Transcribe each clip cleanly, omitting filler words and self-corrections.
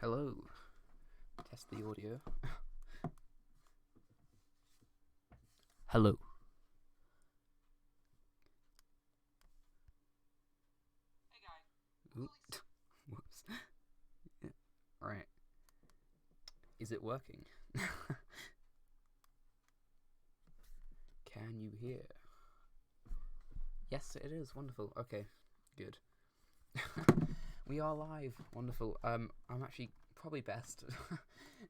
Hello. Test the audio. Hello. Hey guy. Oops. Whoops. Yeah. Right. Is it working? Can you hear? Yes, it is. Wonderful. Okay. Good. We are live. Wonderful. I'm actually probably best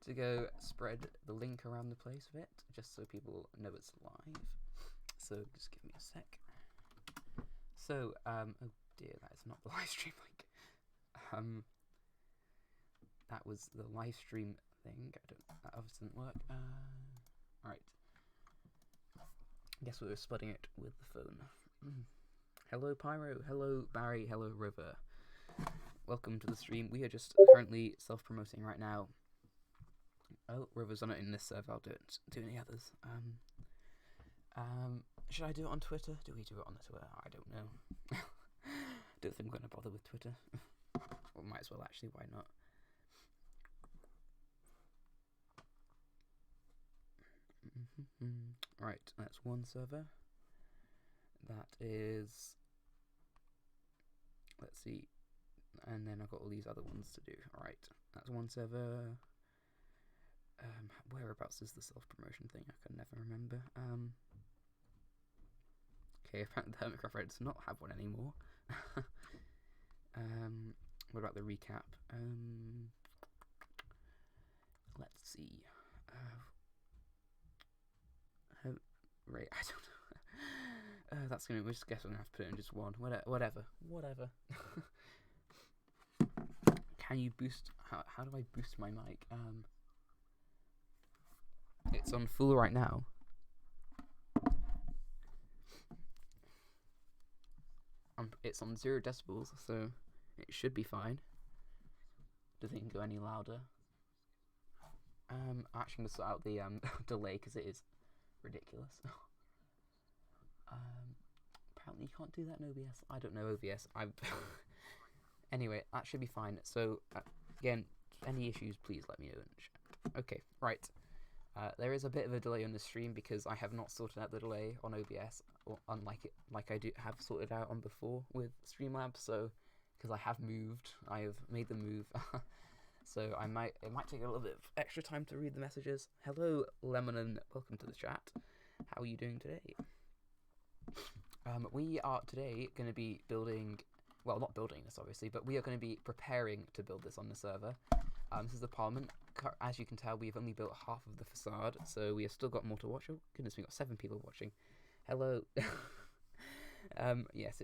to go spread the link around the place a bit, just so people know it's live. So just give me a sec. So, oh dear, that is not the live stream link. That was the live stream thing. That obviously didn't work. Right. Guess we were splitting it with the phone. Hello, Pyro. Hello, Barry. Hello, Rover. Welcome to the stream. We are just currently self-promoting right now. Oh, Rover's on it in this server. I'll do any others. Should I do it on Twitter? Do we do it on the Twitter? I don't know. Don't think I'm going to bother with Twitter. Well, might as well actually. Why not? Right, that's one server. That is. Let's see. And then I've got all these other ones to do. Alright, that's one server. Whereabouts is the self-promotion thing? I can never remember. Okay, apparently the Hermitcraft does not have one anymore. What about the recap? Let's see. Right, I don't know. That's gonna. We just guess I'm gonna have to put it in just one. Whatever. Can you boost? How do I boost my mic? It's on full right now. It's on 0 decibels, so it should be fine. Does it go any louder? Actually, I'm gonna sort out the delay because it is ridiculous. Apparently you can't do that in OBS. I don't know OBS. Anyway, that should be fine. So again, any issues, please let me know in the chat. Okay, right. There is a bit of a delay on the stream because I have not sorted out the delay on OBS, or unlike I have sorted out on before with Streamlabs. So because I have made the move. So it might take a little bit of extra time to read the messages. Hello, Lemon, and welcome to the chat. How are you doing today? We are today going to be building, well, not building this obviously, but we are going to be preparing to build this on the server. This is the Parliment. As you can tell, we've only built half of the facade, so we have still got more to watch. Oh goodness, we've got 7 people watching. Hello. Yes,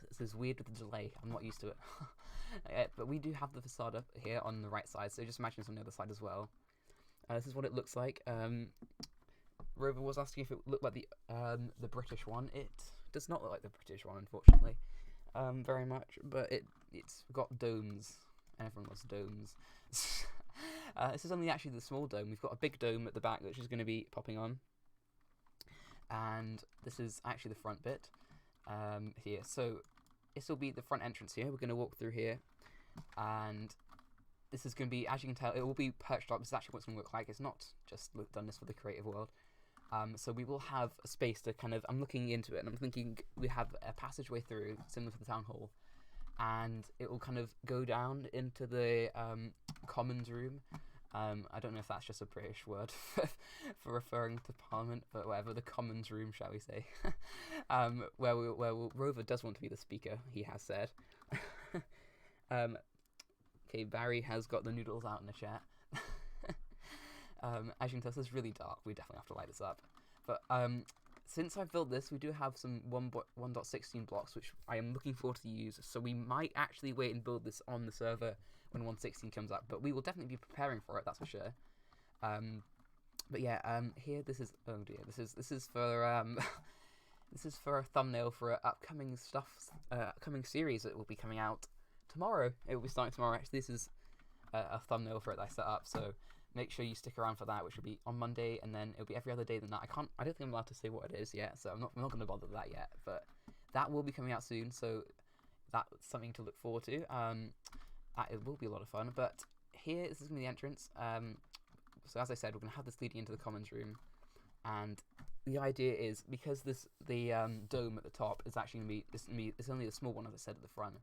this is weird with the delay. I'm not used to it. But we do have the facade up here on the right side, so just imagine it's on the other side as well. This is what it looks like. Rover was asking if it looked like the British one. It does not look like the British one, unfortunately, very much. But it's got domes, and everyone loves domes. This is only actually the small dome. We've got a big dome at the back, which is going to be popping on, and this is actually the front bit here. So this will be the front entrance here. We're going to walk through here, and this is going to be, as you can tell, it will be perched up. This is actually what it's going to look like. It's not just done this for the creative world. So we will have a space to kind of, I'm looking into it, and I'm thinking we have a passageway through, similar to the town hall, and it will kind of go down into the commons room. I don't know if that's just a British word for referring to Parliament, but whatever, the commons room, shall we say, where Rover does want to be the speaker, he has said. Okay, Barry has got the noodles out in the chat. As you can tell, this is really dark. We definitely have to light this up. But since I've built this, we do have some 1.16 blocks, which I am looking forward to use. So we might actually wait and build this on the server when 1.16 comes up. But we will definitely be preparing for it, that's for sure. But yeah, here this is. Oh dear, this is for this is for a thumbnail for upcoming upcoming series that will be coming out tomorrow. It will be starting tomorrow. Actually, this is a thumbnail for it that I set up. So make sure you stick around for that, which will be on Monday, and then it'll be every other day than that. I don't think I'm allowed to say what it is yet, so I'm not going to bother with that yet. But that will be coming out soon, so that's something to look forward to. It will be a lot of fun. But here, this is going to be the entrance. So as I said, we're going to have this leading into the commons room, and the idea is, because the dome at the top is actually going to be, it's only a small one, as I said, at the front.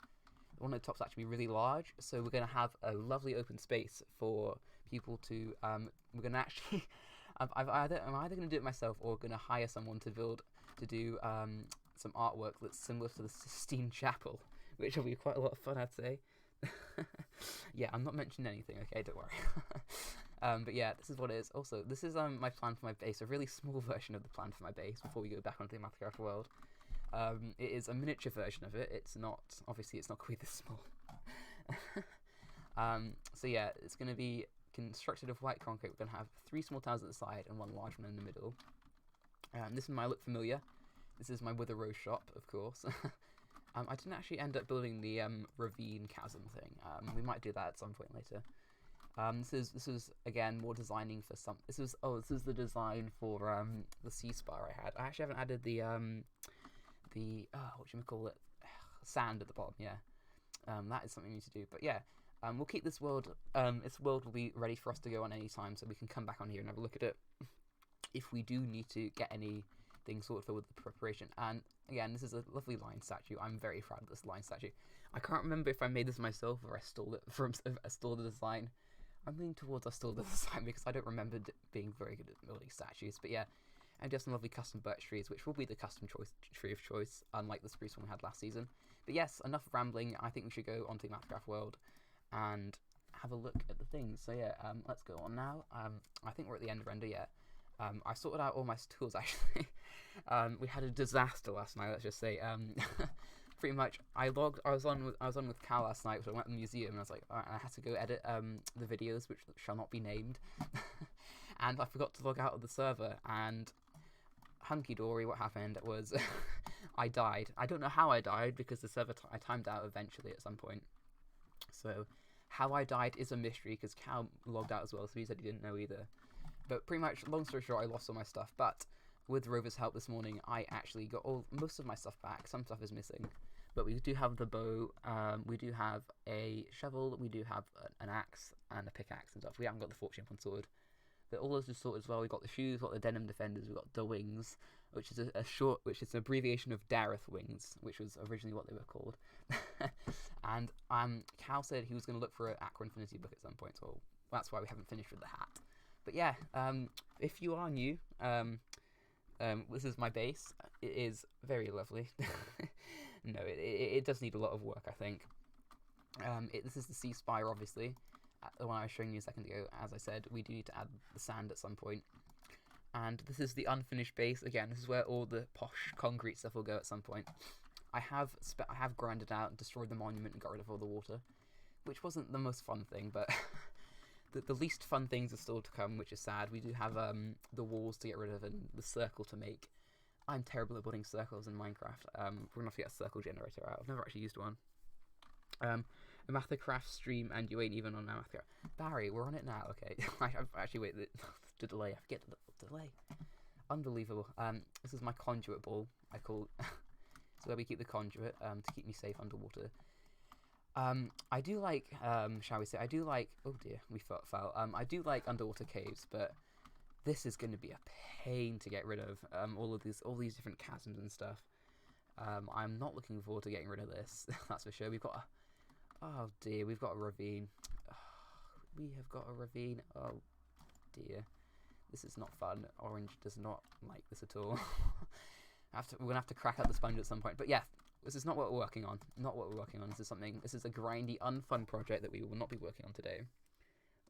The one at the top is actually really large, so we're going to have a lovely open space for people to, we're going to actually, I'm either going to do it myself or going to hire someone to do some artwork that's similar to the Sistine Chapel, which will be quite a lot of fun, I'd say. Yeah, I'm not mentioning anything, okay, don't worry. But yeah, this is what it is. Also, this is my plan for my base, a really small version of the plan for my base before we go back onto the Omathacraft world. It is a miniature version of it. It's not, obviously it's not quite this small. So yeah, it's going to be constructed of white concrete. We're going to have 3 small towers at the side and 1 large one in the middle. This might look familiar. This is my Wither Rose shop, of course. I didn't actually end up building the ravine chasm thing. We might do that at some point later. This was again more designing for some. This is the design for the sea spire I had. I actually haven't added the what should we call it, sand at the bottom. Yeah, that is something we need to do. But yeah, we'll keep this world. This world will be ready for us to go on any time, so we can come back on here and have a look at it if we do need to get anything sorted for with the preparation. And again, this is a lovely lion statue. I'm very proud of this lion statue. I can't remember if I made this myself or I stole it from the design. I'm leaning towards I stole the design because I don't remember being very good at building statues. But yeah, and just some lovely custom birch trees, which will be the custom tree of choice, unlike the spruce one we had last season. But yes, enough rambling. I think we should go onto the Omathacraft world and have a look at the things. So yeah, let's go on now. I think we're at the end render yet. I sorted out all my tools actually. We had a disaster last night. Let's just say. Pretty much, I was on with Cal last night, so I went to the museum and I was like, alright, I had to go edit the videos, which shall not be named, and I forgot to log out of the server. And hunky dory, what happened was I died. I don't know how I died because the server I timed out eventually at some point. So how I died is a mystery because Cal logged out as well, so he said he didn't know either. But pretty much, long story short, I lost all my stuff. But with Rover's help this morning, I actually got most of my stuff back. Some stuff is missing, but we do have the bow. We do have a shovel. We do have an axe and a pickaxe and stuff. We haven't got the fortune one sorted, but all those are sorted as well. We got the shoes, we got the denim defenders, we got the wings, which is which is an abbreviation of Dareth wings, which was originally what they were called. And Cal said he was going to look for an Aqua Infinity book at some point, so that's why we haven't finished with the hat. But yeah, if you are new, this is my base. It is very lovely. No, it does need a lot of work, I think. This is the sea spire, obviously. The one I was showing you a second ago. As I said, we do need to add the sand at some point. And this is the unfinished base. Again, this is where all the posh concrete stuff will go at some point. I have grinded out and destroyed the monument and got rid of all the water, which wasn't the most fun thing, but the least fun things are still to come, which is sad. We do have the walls to get rid of and the circle to make. I'm terrible at building circles in Minecraft. We're going to have to get a circle generator out. I've never actually used one. Omathacraft stream, and you ain't even on Omathacraft. Barry, we're on it now. Okay. Actually, wait, the delay. I forget the delay. Unbelievable. This is my conduit ball. I call so where we keep the conduit to keep me safe underwater. I do like, shall we say, oh dear, we fell. I do like underwater caves, but this is going to be a pain to get rid of, all these different chasms and stuff. I'm not looking forward to getting rid of this, that's for sure. We've got oh dear, we've got a ravine. We have got a ravine, oh dear. This is not fun. Orange does not like this at all. We're going to have to crack out the sponge at some point, but yeah. This is not what we're working on. This is a grindy, unfun project that we will not be working on today.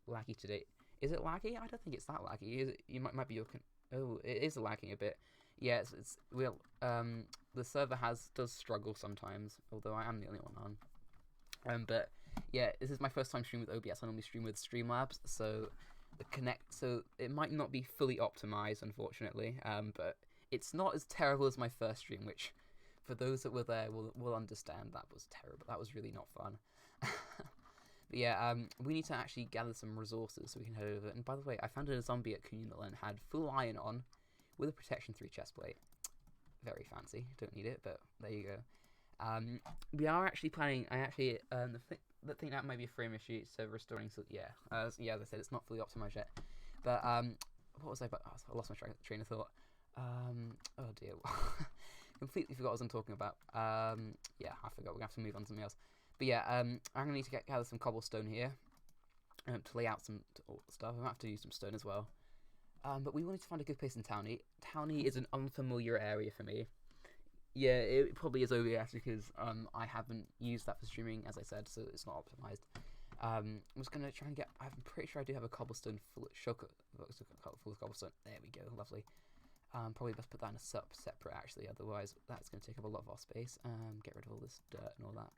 Laggy today. Is it laggy? I don't think it's that laggy. Is it? You might be oh, it is lagging a bit. Yeah, the server does struggle sometimes, although I am the only one on. But yeah, this is my first time streaming with OBS. I normally stream with Streamlabs, so so it might not be fully optimized, unfortunately. But it's not as terrible as my first stream, which, for those that were there, will understand that was terrible. That was really not fun. But yeah, we need to actually gather some resources so we can head over. And by the way, I found a zombie at communal and had full iron on with a protection 3 chest plate. Very fancy. Don't need it, but there you go. We are actually planning. The thing that might be a frame issue, so restoring. So yeah, as I said, it's not fully optimized yet. But what was I about? Oh, I lost my train of thought. Oh dear, completely forgot what I was talking about. Yeah, I forgot. We're gonna have to move on to something else. But yeah, I'm gonna need to gather some cobblestone here to lay out some stuff. I'm gonna have to use some stone as well. But we wanted to find a good place in Towney. Towney is an unfamiliar area for me. Yeah, it probably is OBS because I haven't used that for streaming, as I said, so it's not optimized. I'm just gonna try and get. I'm pretty sure I do have a cobblestone full of cobblestone. There we go, lovely. Probably best put that in a separate actually, otherwise that's gonna take up a lot of our space. Get rid of all this dirt and all that.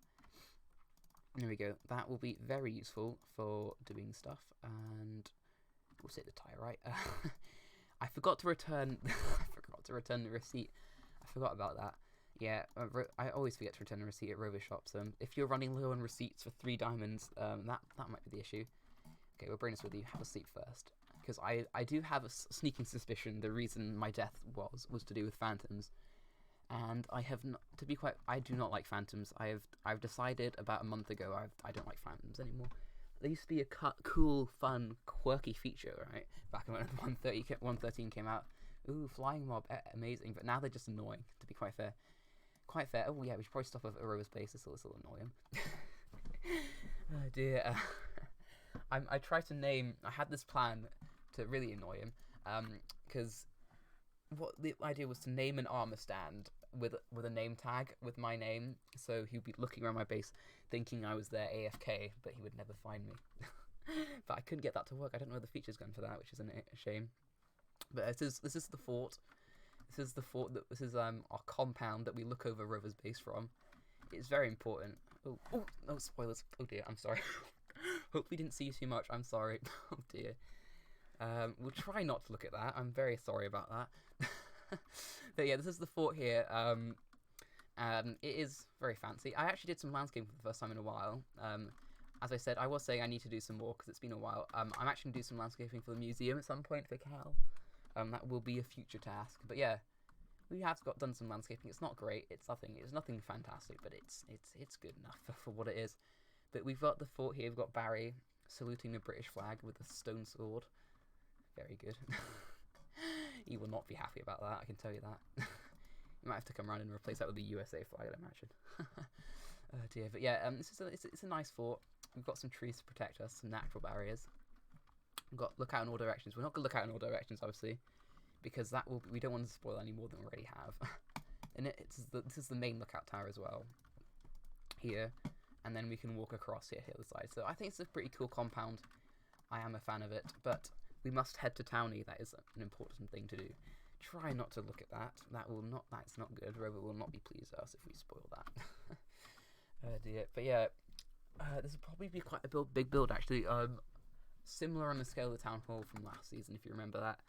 There we go. That will be very useful for doing stuff, and we'll say the tire right. I forgot to return. I forgot to return the receipt. I forgot about that. Yeah, I always forget to return a receipt at Rover shops. If you're running low on receipts for 3 diamonds, that might be the issue. Okay, we'll bring this with you. Have a seat first, because I do have a sneaking suspicion the reason my death was to do with phantoms, and I have not. To be quite, I do not like phantoms. I've decided about a month ago I don't like phantoms anymore. They used to be a cool, fun, quirky feature, right? Back when 113 came out. Ooh, flying mob, amazing. But now they're just annoying, to be quite fair. Oh yeah, we should probably stop at Rover's base. This will annoy him. Oh dear. I tried to name. I had this plan to really annoy him. Because what the idea was to name an armor stand with a name tag with my name, so he'd be looking around my base thinking I was there AFK, but he would never find me. But I couldn't get that to work. I don't know where the feature's going for that, which is a shame. But this is the fort. This is the fort. This is our compound that we look over Rover's base from. It's very important. Oh no spoilers. Oh dear, I'm sorry. Hope we didn't see you too much. I'm sorry. Oh dear. We'll try not to look at that. I'm very sorry about that. But yeah, this is the fort here. It is very fancy. I actually did some landscaping for the first time in a while. As I said, I was saying I need to do some more because it's been a while. I'm actually going to do some landscaping for the museum at some point for Cal. That will be a future task. But yeah, we have done some landscaping. It's not great. It's nothing fantastic, but it's good enough for what it is. But we've got the fort here. We've got Barry saluting the British flag with a stone sword. Very good. He will not be happy about that, I can tell you that. You might have to come around and replace that with the USA flag, I'd imagine. Oh dear, but yeah, it's a nice fort. We've got some trees to protect us, some natural barriers. We've got look out in all directions. We're not going to look out in all directions, obviously, because we don't want to spoil any more than we already have. And this is the main lookout tower as well, here, and then we can walk across here, the side. So I think it's a pretty cool compound. I am a fan of it, but we must head to Towney. That is an important thing to do. Try not to look at that. That's not good. Rover will not be pleased with us if we spoil that. Oh dear. But yeah, this will probably be quite a big build actually. Similar on the scale of the town hall from last season, if you remember that.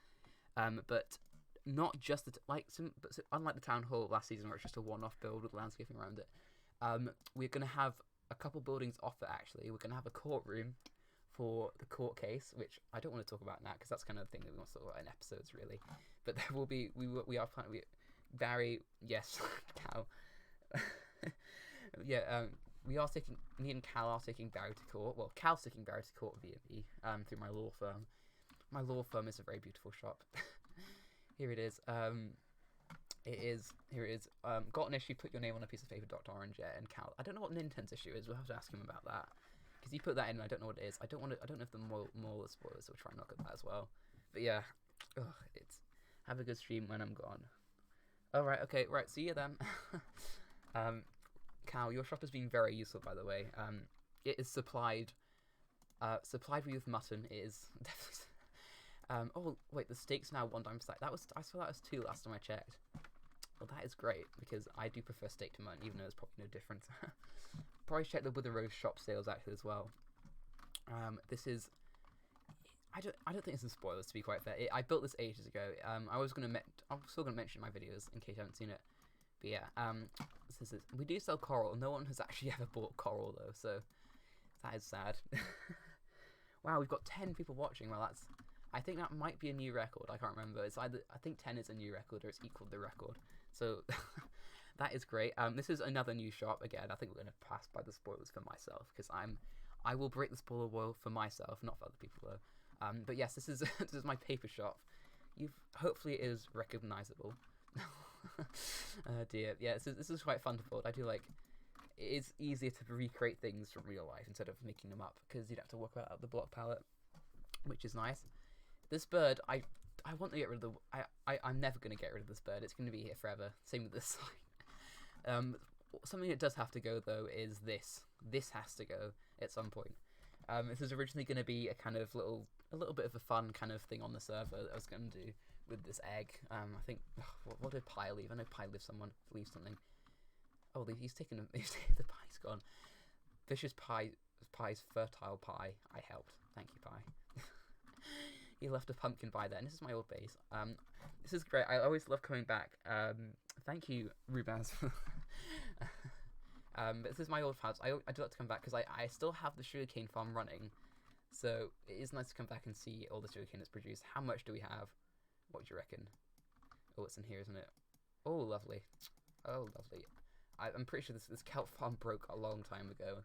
But not just unlike the town hall last season, where it's just a one-off build with landscaping around it. We're gonna have a couple buildings off it actually. We're gonna have a courtroom for the court case, which I don't want to talk about now because that's kind of the thing that we want to talk about in episodes really. But there will be Barry, yes, Cal. Yeah, me and Cal are taking Barry to court. Well, Cal's taking Barry to court via me, through my law firm. My law firm is a very beautiful shop. Here it is. Here it is. Got an issue, put your name on a piece of paper, Dr. Orange, yeah, and Cal. I don't know what Ninten's issue is, we'll have to ask him about that. Because he put that in and I don't know what it is. I don't know if the more spoilers, so we'll try and look at that as well. But yeah, have a good stream when I'm gone. Alright, okay, right, see you then. Cal, your shop has been very useful, by the way. It is supplied me with mutton. It is definitely. Oh wait, the steak's now 1 time stack. I saw that was 2 last time I checked. Well, that is great because I do prefer steak to mutton, even though there's probably no difference. Probably check the Wither Rose shop sales actually as well. This is. I don't think this is spoilers, to be quite fair. I built this ages ago. I'm still gonna mention in my videos in case you haven't seen it. But yeah, we do sell coral. No one has actually ever bought coral though, so that is sad. Wow, we've got 10 people watching. Well, I think that might be a new record. I can't remember. It's either I think 10 is a new record or it's equal to the record. So that is great. This is another new shop again. I think we're gonna pass by the spoilers for myself because I will break the spoiler wall for myself, not for other people though. But yes, this is this is my paper shop. Hopefully it is recognizable. Dear, yeah, this is quite fun to build. I do like. It's easier to recreate things from real life instead of making them up because you'd have to work out the block palette, which is nice. This bird, I want to get rid of I'm never going to get rid of this bird. It's going to be here forever. Same with this sign. Something that does have to go though is this. This has to go at some point. This was originally going to be a kind of a little bit of a fun kind of thing on the server that I was going to do with this egg. I think what did Pie leave? I know Pie leave something. Oh, he's taken the pie's gone. Vicious Pie's fertile pie. I helped. Thank you, Pie. He left a pumpkin pie there, and this is my old base. This is great. I always love coming back. Thank you, Rubaz. But this is my old house. I do like to come back because I still have the sugarcane farm running, so it is nice to come back and see all the sugarcane that's produced. How much do we have? What do you reckon? Oh, it's in here, isn't it? Oh, lovely. Oh, lovely. I'm pretty sure this kelp farm broke a long time ago.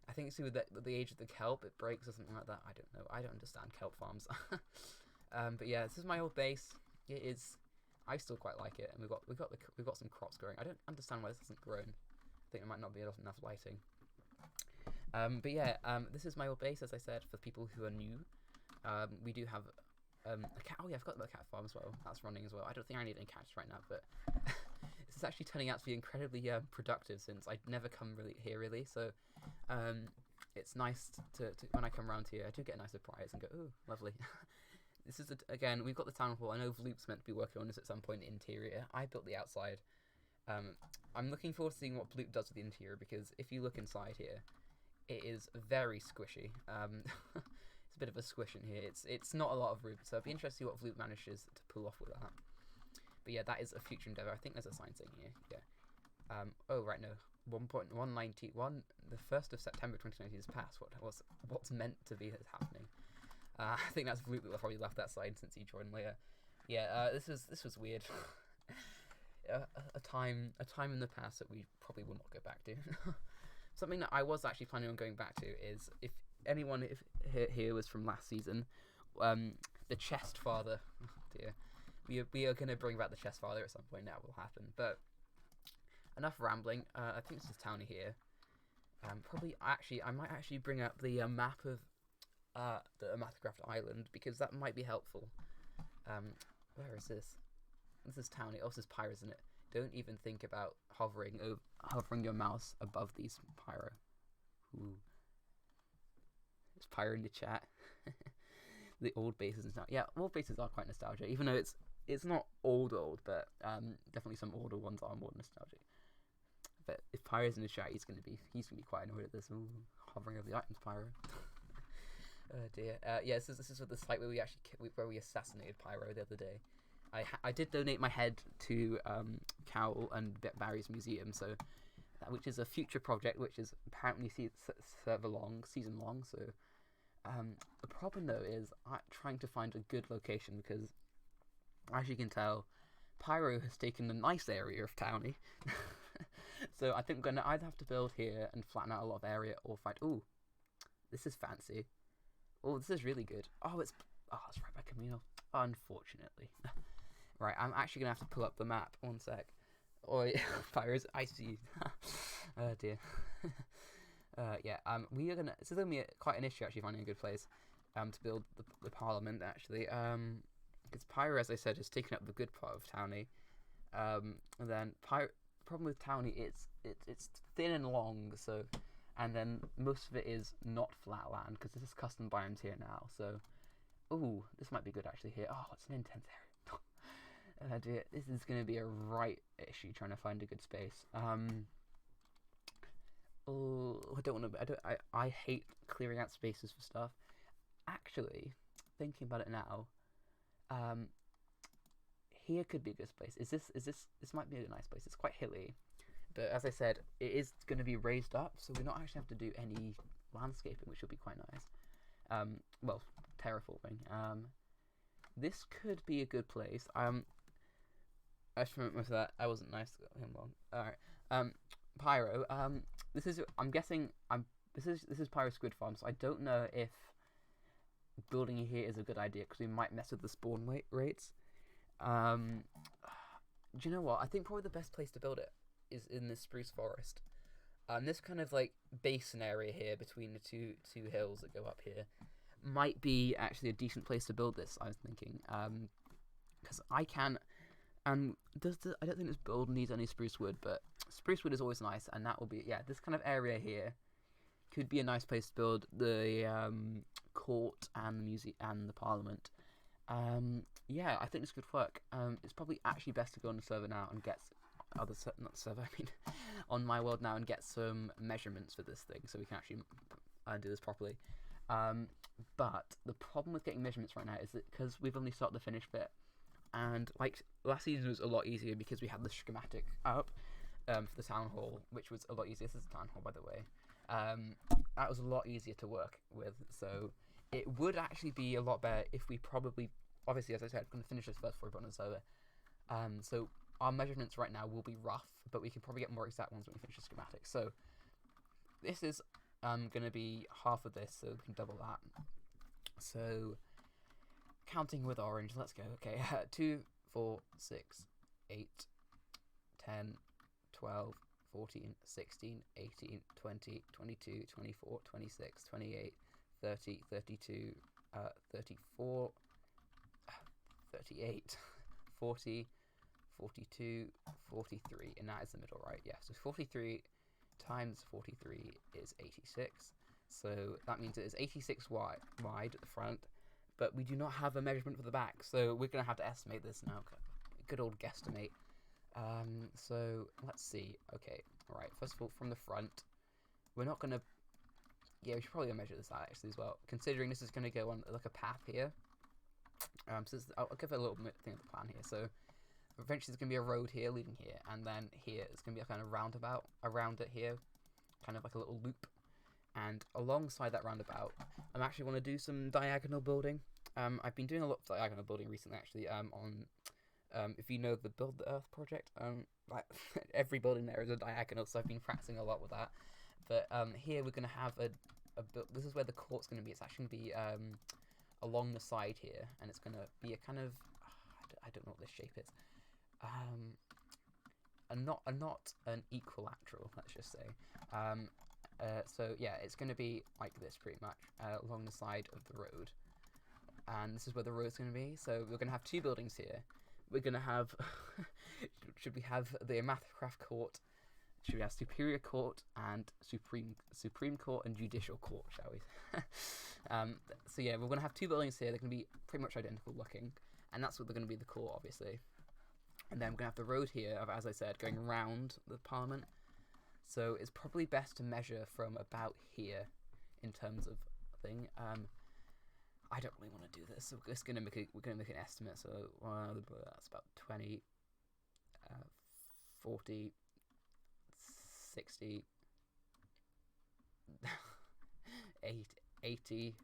I think it's with the age of the kelp, it breaks or something like that. I don't know. I don't understand kelp farms. But yeah, this is my old base. It is. I still quite like it, and we've got some crops growing. I don't understand why this hasn't grown. I think there might not be enough lighting. But yeah, this is my old base, as I said, for people who are new. We do have a cat. Oh yeah, I forgot about the cat farm as well. That's running as well. I don't think I need any cats right now, but. This is actually turning out to be incredibly productive since I'd never come here. So it's nice to when I come around here, I do get a nice surprise and go, ooh, lovely. This is again, we've got the town hall. I know Vloop's meant to be working on this at some point. The interior. I built the outside. I'm looking forward to seeing what Vloop does with the interior because if you look inside here, it is very squishy. It's a bit of a squish in here. It's not a lot of room, so it'd be interesting to see what Vloop manages to pull off with that. But yeah, that is a future endeavor. I think there's a sign saying here. Yeah. Oh right, no. 1.191. The 1st of September 2019 has passed. What's meant to be is happening. I think that's Vloop that probably left that sign since he joined later. Yeah. This was weird. a time in the past that we probably will not go back to. Something that I was actually planning on going back to is if anyone here was from last season, the Chest Father. Oh dear. We are going to bring back the Chest Father at some point. That will happen. But enough rambling. I think this is Townie here. I might actually bring up the map of the Omathacraft Island because that might be helpful. Where is this? This is Townie. Oh, this is Pyro, isn't it? Don't even think about hovering your mouse above these Pyro. Ooh. It's Pyro in the chat. The old bases now. Yeah, old bases are quite nostalgic, even though it's not old, but definitely some older ones are more nostalgic. But if Pyro's in the chat, he's gonna be quite annoyed at this. Ooh, hovering over the items, Pyro. Oh dear. Yeah, this is the site where we assassinated Pyro the other day. I did donate my head to Cowl and Barry's museum, so which is a future project, which is apparently season long. So the problem though is trying to find a good location because, as you can tell, Pyro has taken a nice area of Townie. So I think we're gonna either have to build here and flatten out a lot of area, or find. Ooh, this is fancy. Oh, this is really good. It's right by communal. Unfortunately. Right, I'm actually gonna have to pull up the map. One sec. Oh, Pyro's. I see. Oh dear. Yeah. We are gonna. This is gonna be quite an issue actually finding a good place, to build the Parliment actually. Because Pyro, as I said, has taken up the good part of Townie. And then the problem with Townie, it's thin and long. So, and then most of it is not flat land because this is custom biomes here now. So, ooh, this might be good actually here. Oh, it's an intense area. Oh dear, this is going to be a right issue trying to find a good space. Oh, I don't want to. I hate clearing out spaces for stuff. Actually, thinking about it now, here could be a good space. This might be a nice place. It's quite hilly, but as I said, it is going to be raised up, so we not actually have to do any landscaping, which will be quite nice. Well, terraforming. This could be a good place. I just remember that I wasn't nice to him long. Alright. Pyro. This is. I'm guessing. This is Pyro Squid Farm. So I don't know if building here is a good idea because we might mess with the spawn rates. Do you know what? I think probably the best place to build it is in this spruce forest. This kind of like basin area here between the two hills that go up here might be actually a decent place to build this. I was thinking, because I can. I don't think this build needs any spruce wood, but spruce wood is always nice, and that will be this kind of area here could be a nice place to build the court and the museum and the Parliament. Yeah, I think this could work. It's probably actually best to go on the server now and get on my world now and get some measurements for this thing so we can actually do this properly. But the problem with getting measurements right now is that because we've only started the finished bit, and like last season was a lot easier because we had the schematic up for the town hall, which was a lot easier. This is the town hall, by the way. That was a lot easier to work with, so it would actually be a lot better if we obviously, as I said, I'm going to finish this first before we put on the server. So our measurements right now will be rough, but we can probably get more exact ones when we finish the schematic. So this is going to be half of this, so we can double that. So counting with orange, let's go. Okay, 2, 4, 6, 8, 10, 12, 14, 16, 18, 20, 22, 24, 26, 28, 30, 32, 34, 38, 40, 42, 43, and that is the middle, right? Yeah, so 43 times 43 is 86. So that means it is 86 wide at the front, but we do not have a measurement for the back, so we're going to have to estimate this now. Good old guesstimate. So let's see. Okay, alright, first of all, from the front, we're not going to... Yeah, we should probably measure this out actually as well, considering this is going to go on like a path here. So I'll give it a little bit thing of the plan here. So eventually there's going to be a road here leading here, and then here it's going to be a kind of roundabout around it here, kind of like a little loop. And alongside that roundabout, I actually want to do some diagonal building. I've been doing a lot of diagonal building recently, actually. If you know the Build the Earth project, like every building there is a diagonal, so I've been practicing a lot with that. But here we're going to have this is where the court's going to be. It's actually going to be along the side here, and it's going to be a kind of I don't know what this shape is. Not an equilateral, let's just say. So yeah, it's going to be like this pretty much along the side of the road, and this is where the road's going to be. So we're going to have two buildings here. We're going to have should we have the Omathacraft court? Should we have Superior Court and Supreme Court and Judicial Court, shall we? So yeah, we're going to have two buildings here. They're going to be pretty much identical looking, and that's what they're going to be the court, obviously. And then we're going to have the road here, as I said, going around the Parliament. So it's probably best to measure from about here in terms of thing. I don't really want to do this. So we're going to make an estimate. So that's about 20, 40, 60, 80.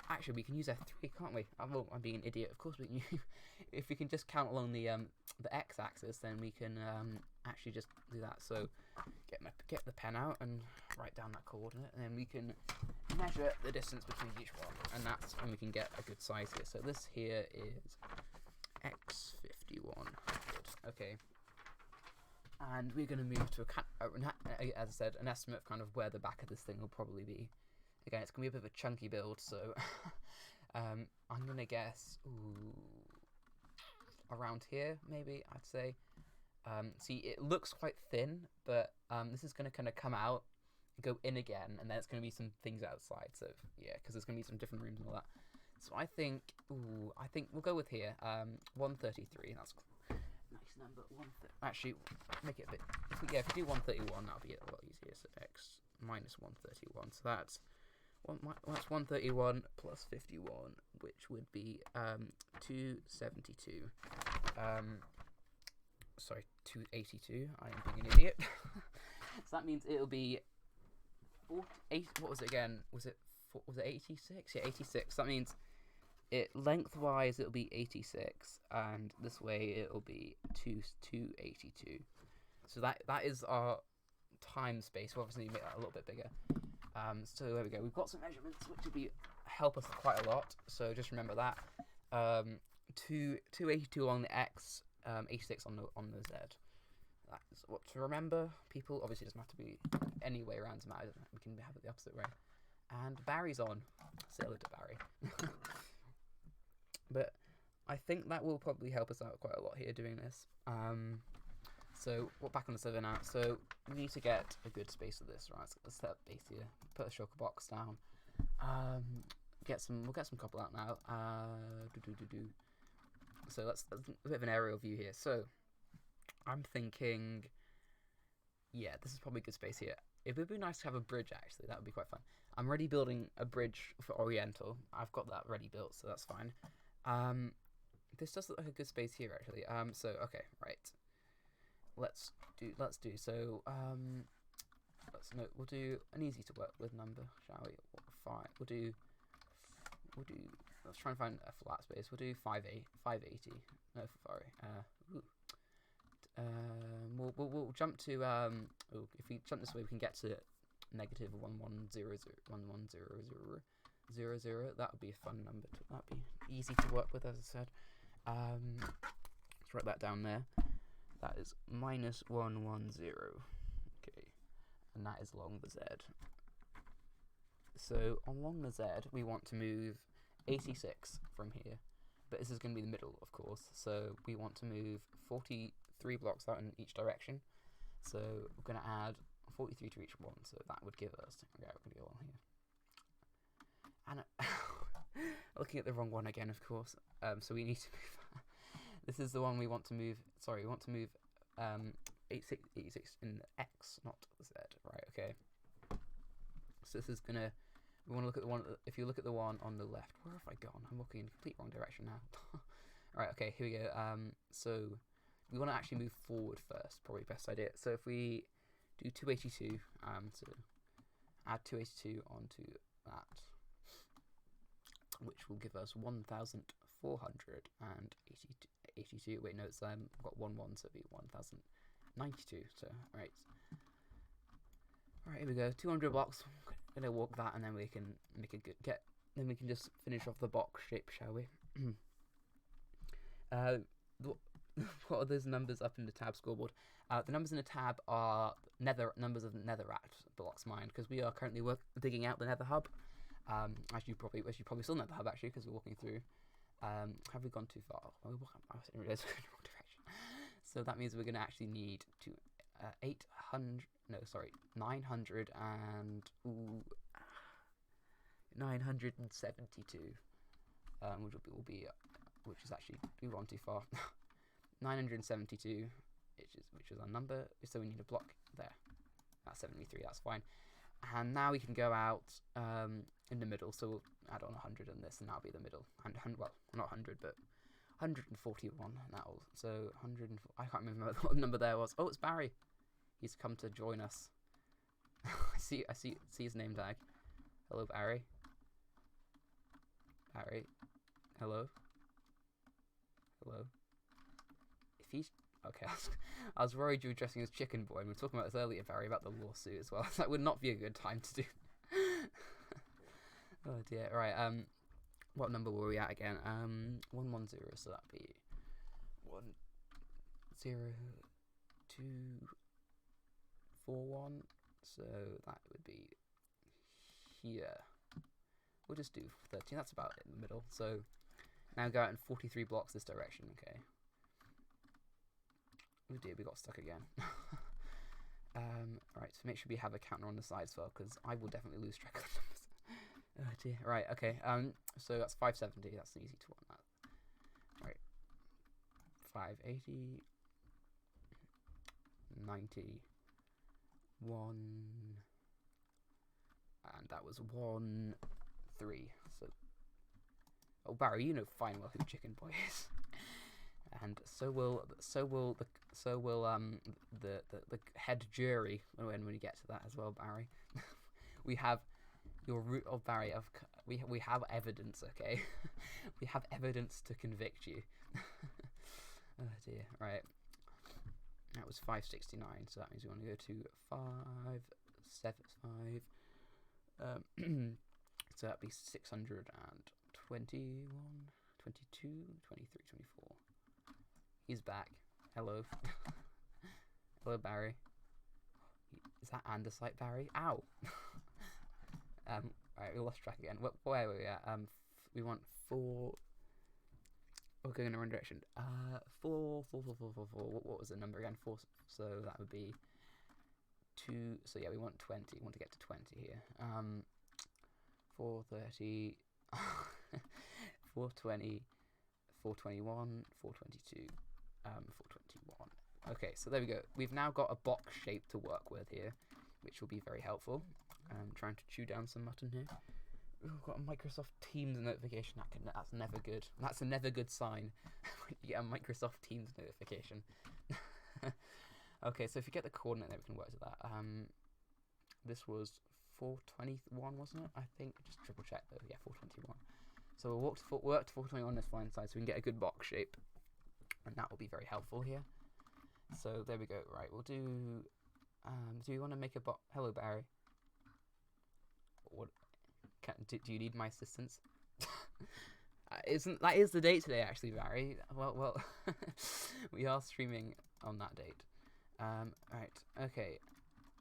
Actually, we can use F3, can't we? I'm being an idiot. Of course we can. If we can just count along the x-axis, then we can actually just do that. So get the pen out and write down that coordinate, and then we can measure the distance between each one, and that's when we can get a good size here. So this here is x5100. Okay. And we're going to move to as I said, an estimate of kind of where the back of this thing will probably be. Again, it's going to be a bit of a chunky build, so I'm going to guess around here, maybe, I'd say. See, it looks quite thin, but this is going to kind of come out, go in again, and then it's going to be some things outside. So, yeah, because there's going to be some different rooms and all that. So I think we'll go with here, 133, that's nice number, actually, make it a bit, if we do 131, that'll be a lot easier, so x minus 131, so that's 131 plus 51, which would be 272, sorry, 282, I am being an idiot, so that means it'll be 48, what was it again, was it 86, yeah, 86, that means lengthwise it'll be 86, and this way it'll be 282. So that is our time space. We'll obviously make that a little bit bigger. So there we go. We've got some measurements which will help us quite a lot. So just remember that. 282 along the X, 86 on the Z. That's what to remember. People, obviously, it doesn't have to be any way around to matter. We can have it the opposite way. And Barry's on. Say hello to Barry. But I think that will probably help us out quite a lot here doing this. So we're back on the server now. So we need to get a good space of this, right? So let's set up base here. Put a shulker box down. We'll get some cobble out now. So that's a bit of an aerial view here. So I'm thinking, yeah, this is probably good space here. It would be nice to have a bridge, actually. That would be quite fun. I'm already building a bridge for Oriental. I've got that ready built, so that's fine. This does look like a good space here, actually. So okay, right. Let's do. So we'll do an easy to work with number, shall we? 5. We'll do. Let's try and find a flat space. We'll do 580. No, sorry. We'll jump to if we jump this way, we can get to negative 11000000. That would be a fun number. That'd be easy to work with, as I said. Let's write that down there. That is minus 110. Okay, and that is along the Z. So along the Z, we want to move 86 from here, but this is going to be the middle, of course. So we want to move 43 blocks out in each direction. So we're going to add 43 to each one. So that would give us. Okay, we're going to go on here. And looking at the wrong one again, of course. So we need to move. This is the one we want to move. Sorry, we want to move 86 in the X, not the Z. Right. Okay. So this is gonna. We want to look at the one. If you look at the one on the left, where have I gone? I'm walking in the complete wrong direction now. Right. Okay. Here we go. So we want to actually move forward first. Probably best idea. So if we do 282, so add 282 onto that, which will give us 1,482. Wait, no, it's I've got 1 1, so it'll be 1,092. So right, here we go. 200 blocks. I'm gonna walk that, and then we can make a good get. Then we can just finish off the box shape, shall we? What are those numbers up in the tab scoreboard? The numbers in the tab are numbers of netherrack blocks mined, because we are currently digging out the nether hub. As you probably saw the hub, actually, because we're walking through. Have we gone too far? I didn't realize we're in the wrong direction. So that means we're going to actually need 972. Which is actually, we've gone too far. 972, which is our number. So we need a block there. That's 73. That's fine. And now we can go out in the middle, so we'll add on 100 on this, and that'll be the middle. And well, not 100, but 141. That'll so 100. I can't remember what the number there was. Oh, it's Barry. He's come to join us. I see his name tag. Hello, Barry. Barry. Hello. Hello. If he's okay, I was worried you were dressing as Chicken Boy. We were talking about this earlier, Barry, about the lawsuit as well. That would not be a good time to do. Oh dear. Right. What number were we at again? 110. So that'd be 10241. So that would be here. We'll just do 13. That's about it in the middle. So now go out in 43 blocks this direction. Okay. Oh dear, we got stuck again. Right, so make sure we have a counter on the side as well, because I will definitely lose track of the numbers. Oh dear. Right, okay. So that's 570. That's an easy to one. That. Right. 580. 90. 1. And that was 1 3. So. Oh, Barry, you know fine well who Chicken Boy is. And so will the head jury when we get to that as well, Barry. We have your root of Barry. We have evidence, okay? We have evidence to convict you. Oh dear. Right. That was 569, so that means we want to go to 575. So that'd be 621, 22, 23, 24. He's back. Hello. Hello, Barry. Is that andesite, Barry? Ow! Right, we lost track again. Where were we at? We want 4... We're going in the wrong direction. 4. What was the number again? 4. So that would be 2. So yeah, we want 20. We want to get to 20 here. 430, 420, 421, 422, 421. Okay, so there we go. We've now got a box shape to work with here, which will be very helpful. I'm trying to chew down some mutton here. Ooh, I've got a Microsoft Teams notification. That's never good. That's a never good sign when you get a Microsoft Teams notification. Okay, so if you get the coordinate there, we can work with that. This was 421, wasn't it? I think. Just triple check though. Yeah, 421. So we'll work to 421 on this fine side so we can get a good box shape. And that will be very helpful here. So there we go. Right, we'll do... do you want to make a box... Hello, Barry. What... Do you need my assistance? That is the date today, actually, Barry. Well, we are streaming on that date. Right, okay,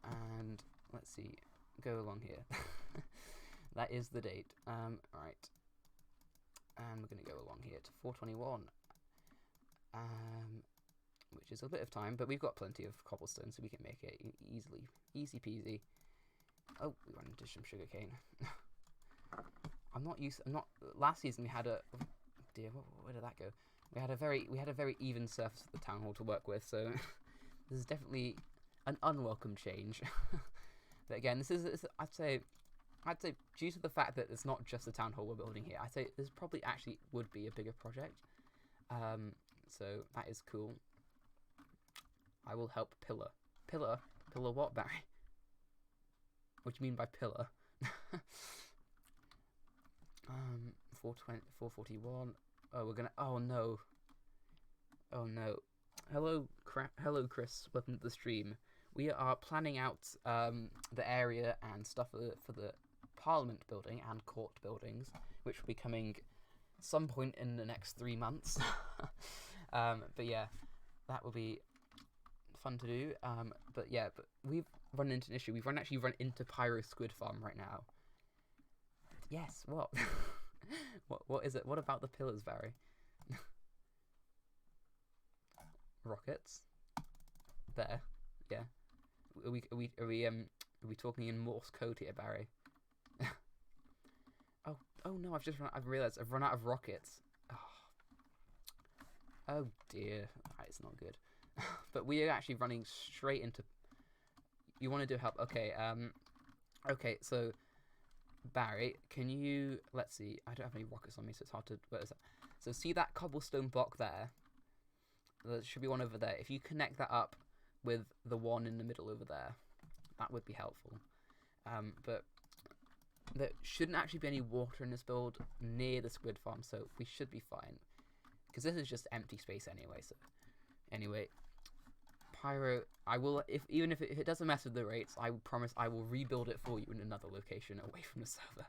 and let's see, go along here. That is the date. Right, and we're gonna go along here to 421. Which is a bit of time, but we've got plenty of cobblestone, so we can make it easy peasy. Oh, we run into some sugarcane. Last season we had a... Oh dear, where did that go? We had a very even surface of the town hall to work with, so this is definitely an unwelcome change. But again, this is I'd say due to the fact that it's not just the town hall we're building here, I'd say this probably actually would be a bigger project. So that is cool. I will help pillar. Pillar what, Barry? What do you mean by pillar? 420, 441. Oh, we're gonna. Oh no. Oh no. Hello, Chris. Welcome to the stream. We are planning out the area and stuff for the Parliament building and court buildings, which will be coming some point in the next 3 months. But yeah, that will be fun to do. But yeah, but we've run into an issue. We've actually run into Pyro Squid Farm right now. Yes, what? What is it? What about the pillars, Barry? Rockets. There. Yeah. Are we talking in Morse code here, Barry? Oh no! I've realised I've run out of rockets. Oh dear, that is not good. But we are actually running straight into... You want to do help? Okay, okay, so Barry, can you... Let's see, I don't have any rockets on me, so it's hard to... Where is that? So see that cobblestone block there? There should be one over there. If you connect that up with the one in the middle over there, that would be helpful. But there shouldn't actually be any water in this build near the squid farm, so we should be fine. Because this is just empty space anyway, so... Anyway, Pyro, I will, even if it doesn't mess with the rates, I will promise I will rebuild it for you in another location away from the server.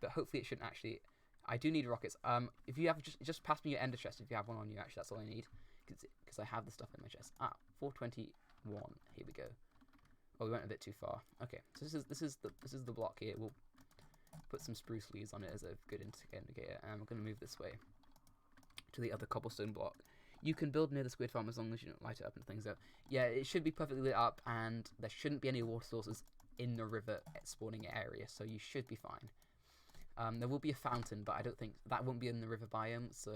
But hopefully it shouldn't actually... I do need rockets. If you have, just pass me your ender chest if you have one on you, actually, that's all I need. Because I have the stuff in my chest. 421, here we go. Oh, we went a bit too far. Okay, so this is the block here. We'll put some spruce leaves on it as a good indicator, and we're going to move this way to the other cobblestone block. You can build near the squid farm as long as you don't light it up and things. So yeah, it should be perfectly lit up, and there shouldn't be any water sources in the river spawning area, so you should be fine. There will be a fountain, but I don't think that won't be in the river biome, so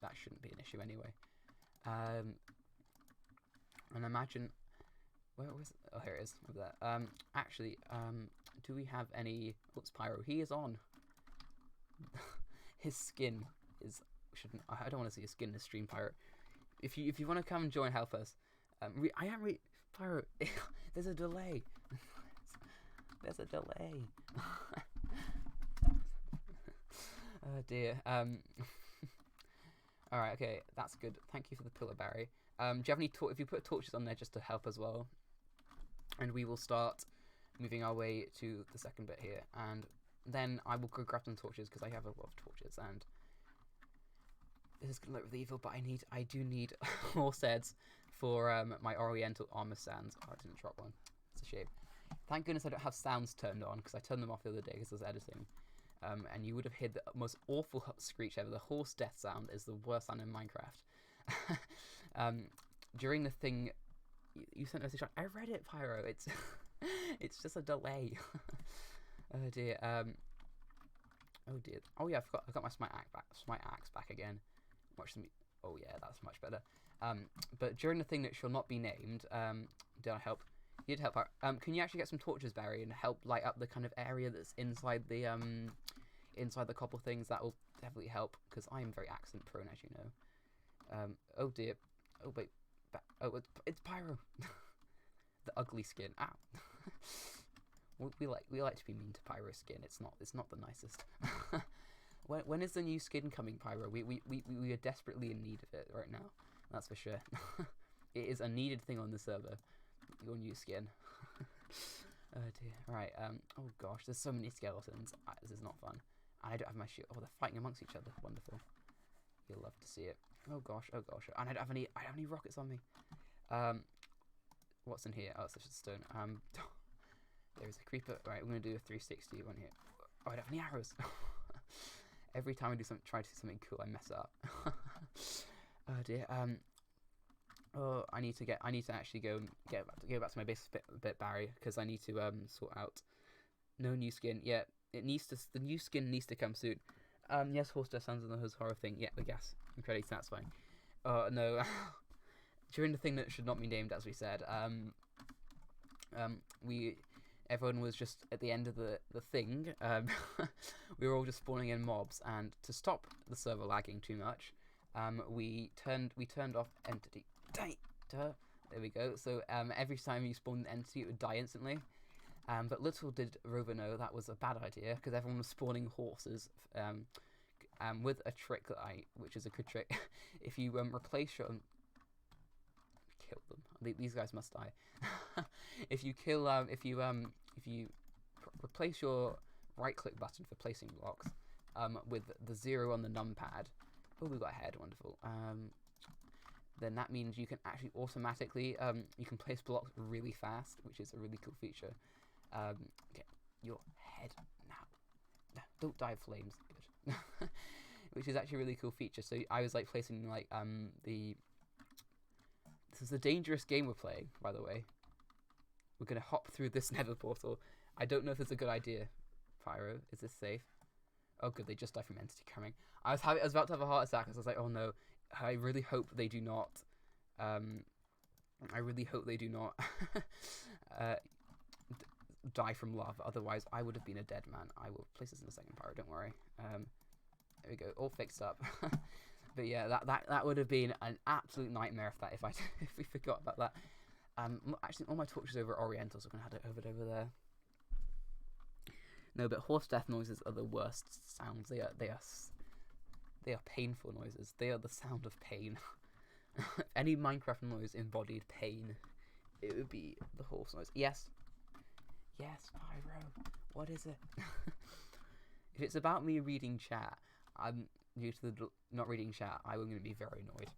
that shouldn't be an issue anyway. And imagine, where was it? Oh, here it is, over there. Actually, do we have any? What's Pyro? He is on. His skin is. I don't want to see his skin in the stream, Pyro. If you want to come and join, help us. I am Pyro. There's a delay. There's a delay. Oh dear. Alright, okay, that's good. Thank you for the pillar, Barry. Do you have any if you put torches on there just to help as well? And we will start moving our way to the second bit here. And then I will go grab some torches because I have a lot of torches. And this is going to look really evil, but I do need horse heads for my Oriental armor stands. Oh, I didn't drop one. It's a shame. Thank goodness I don't have sounds turned on because I turned them off the other day because I was editing. And you would have heard the most awful screech ever. The horse death sound is the worst sound in Minecraft. During the thing, you sent a message. I read it, Pyro. It's it's just a delay. Oh dear. Oh dear. Oh yeah, I got my smite axe back again. Watch them. Oh yeah, that's much better. But during the thing that shall not be named, did I help? You did help out. Can you actually get some torches, Barry, and help light up the kind of area that's inside the cobble things? That will definitely help because I am very accent prone, as you know. Oh dear. Oh wait. Oh, it's Pyro. The ugly skin. Ow. we like to be mean to Pyro skin. It's not the nicest. When is the new skin coming, Pyro? We are desperately in need of it right now. That's for sure. It is a needed thing on the server. Your new skin. Oh dear. Right. Oh gosh, there's so many skeletons. This is not fun. I don't have my shield. Oh, they're fighting amongst each other. Wonderful. You'll love to see it. Oh gosh. Oh gosh. And I don't have any rockets on me. What's in here? Oh, it's just a stone. There's a creeper. Right, we're gonna do a 360 one here. Oh, I don't have any arrows. Every time I try to do something cool, I mess up. Oh dear. Oh, I need to actually go back to my base a bit, Barry, because I need to sort out. No new skin. Yeah, the new skin needs to come soon. Yes, horse death sounds another horror thing. Yeah, the gas. Incredibly satisfying. Oh no. During the thing that should not be named, as we said, everyone was just at the end of the thing. We were all just spawning in mobs, and to stop the server lagging too much, we turned off entity. There we go. So every time you spawned an entity, it would die instantly. But little did Rover know that was a bad idea because everyone was spawning horses. With a trick which is a good trick. If you replace your kill them. These guys must die. If you replace your right-click button for placing blocks with the 0 on the numpad. Oh, we got a head. Wonderful. Then that means you can actually automatically you can place blocks really fast, which is a really cool feature. Get your head now. No, don't die of flames. Good. Which is actually a really cool feature. So I was like placing like this is a dangerous game we're playing, by the way. We're gonna hop through this nether portal. I don't know if it's a good idea. Pyro, is this safe? Oh good, they just died from entity coming. I was about to have a heart attack. I was like, oh no. I really hope they do not. I really hope they do not die from lava. Otherwise, I would have been a dead man. I will place this in a second, Pyro. Don't worry. There we go. All fixed up. But yeah, that would have been an absolute nightmare if we forgot about that. Actually, all my torches over at Oriental, so I'm gonna have it over there. No, but horse death noises are the worst sounds. They are painful noises. They are the sound of pain. If any Minecraft noise embodied pain, it would be the horse noise. Yes. Yes, Pyro. What is it? If it's about me reading chat, due to the not reading chat, I'm going to be very annoyed.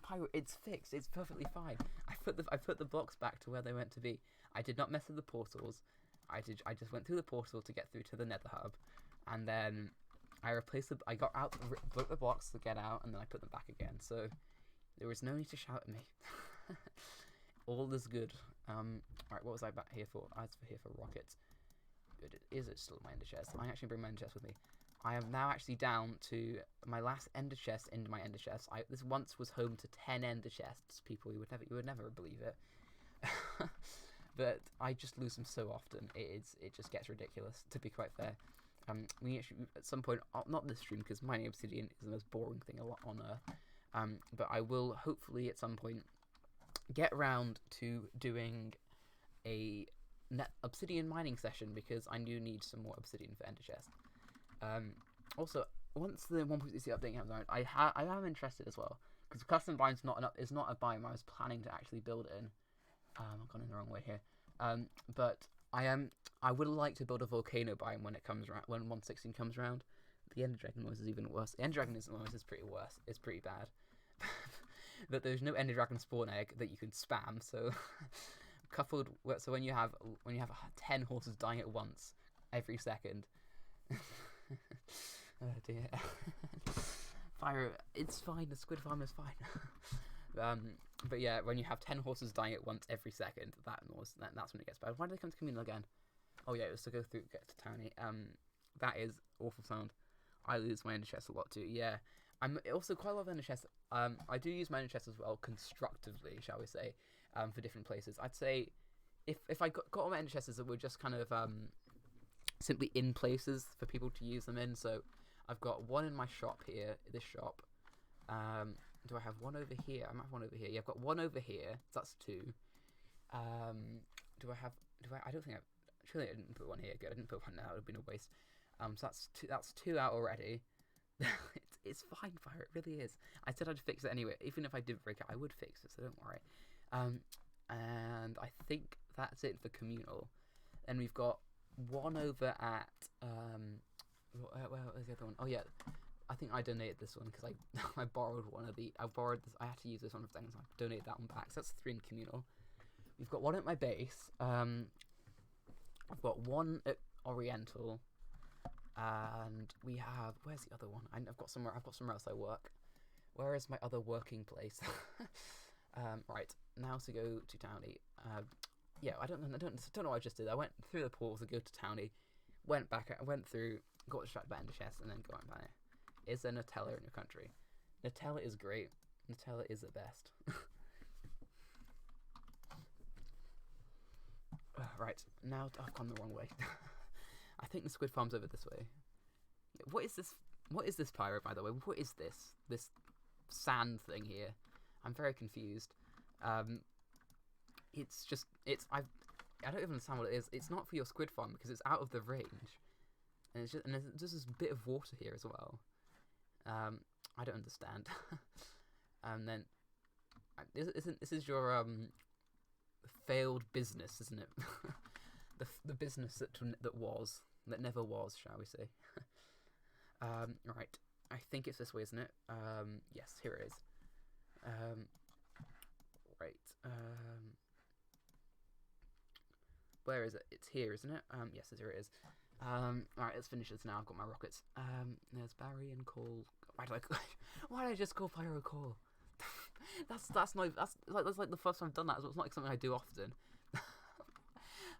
Pyro, it's fixed. It's perfectly fine. I put the blocks back to where they meant to be. I did not mess with the portals. I just went through the portal to get through to the nether hub, and then I got out, broke the blocks to get out, and then I put them back again. So there was no need to shout at me. All is good. Alright, what was I back here for? I was here for rockets. Good. Is it still my ender chest? I actually bring my ender chest with me. I am now actually down to my last ender chest into my ender chest. This once was home to 10 ender chests. People, you would never believe it. But I just lose them so often. It just gets ridiculous. To be quite fair. We actually at some point, not this stream because mining obsidian is the most boring thing on earth. But I will hopefully at some point get around to doing a obsidian mining session because I do need some more obsidian for Ender Chest. Also, once the 1.60 update comes out, I am interested as well because custom biome's is not a biome I was planning to actually build in. I've gone in the wrong way here. But I would like to build a volcano biome when it comes around, when 1.16 comes around. The Ender Dragon noise is even worse. The Ender Dragon noise is pretty worse. It's pretty bad. But there's no Ender Dragon spawn egg that you can spam. So coupled, so when you have 10 horses dying at once every second. Oh dear. Fire. It's fine. The squid farm is fine. But yeah, when you have 10 horses dying at once every second, that's when it gets bad. Why did they come to communal again? Oh yeah, it was to get to Townie. That is awful sound. I lose my Ender Chest a lot too. Yeah, I'm also quite a lot of Ender Chests. I do use my Ender Chest as well constructively, shall we say, for different places. I'd say if I got all my Ender Chests that were just kind of simply in places for people to use them in. So I've got one in my shop here, this shop. Do I have one over here? I might have one over here. Yeah, I've got one over here. So that's 2. I don't think surely I didn't put one here. Good, I didn't put one there. That would have been a waste. So that's 2 out already. it's fine, Fire. It really is. I said I'd fix it anyway. Even if I did break it, I would fix it. So don't worry. And I think that's it for communal. And we've got one over at where is the other one? Oh yeah, I think I donated this one because I borrowed one of the. I borrowed this. I had to use this one for things. So I donated that one back. So that's 3 in communal. We've got one at my base. I've got one at Oriental, and we have. Where's the other one? I've got somewhere else I work. Where is my other working place? Right now to go to Townie. Yeah, I don't know what I just did. I went through the portal to go to Townie, went back. I went through, got distracted by Ender Chest, and then going back. Is there Nutella in your country? Nutella is great. Nutella is the best. Right, now I've gone the wrong way. I think the squid farm's over this way. What is this? What is this pirate, by the way? What is this? This sand thing here? I'm very confused. It's just, I don't even understand what it is. It's not for your squid farm because it's out of the range. And it's just, and there's just this bit of water here as well. I don't understand. And then, this is your, failed business, isn't it? the business that never was, shall we say. Right. I think it's this way, isn't it? Yes, here it is. Right. Where is it? It's here, isn't it? Yes, here it is. Alright, let's finish this now. I've got my rockets. There's Barry and Cole. Why did I just call Pyro Cole? that's like the first time I've done that. So it's not like something I do often.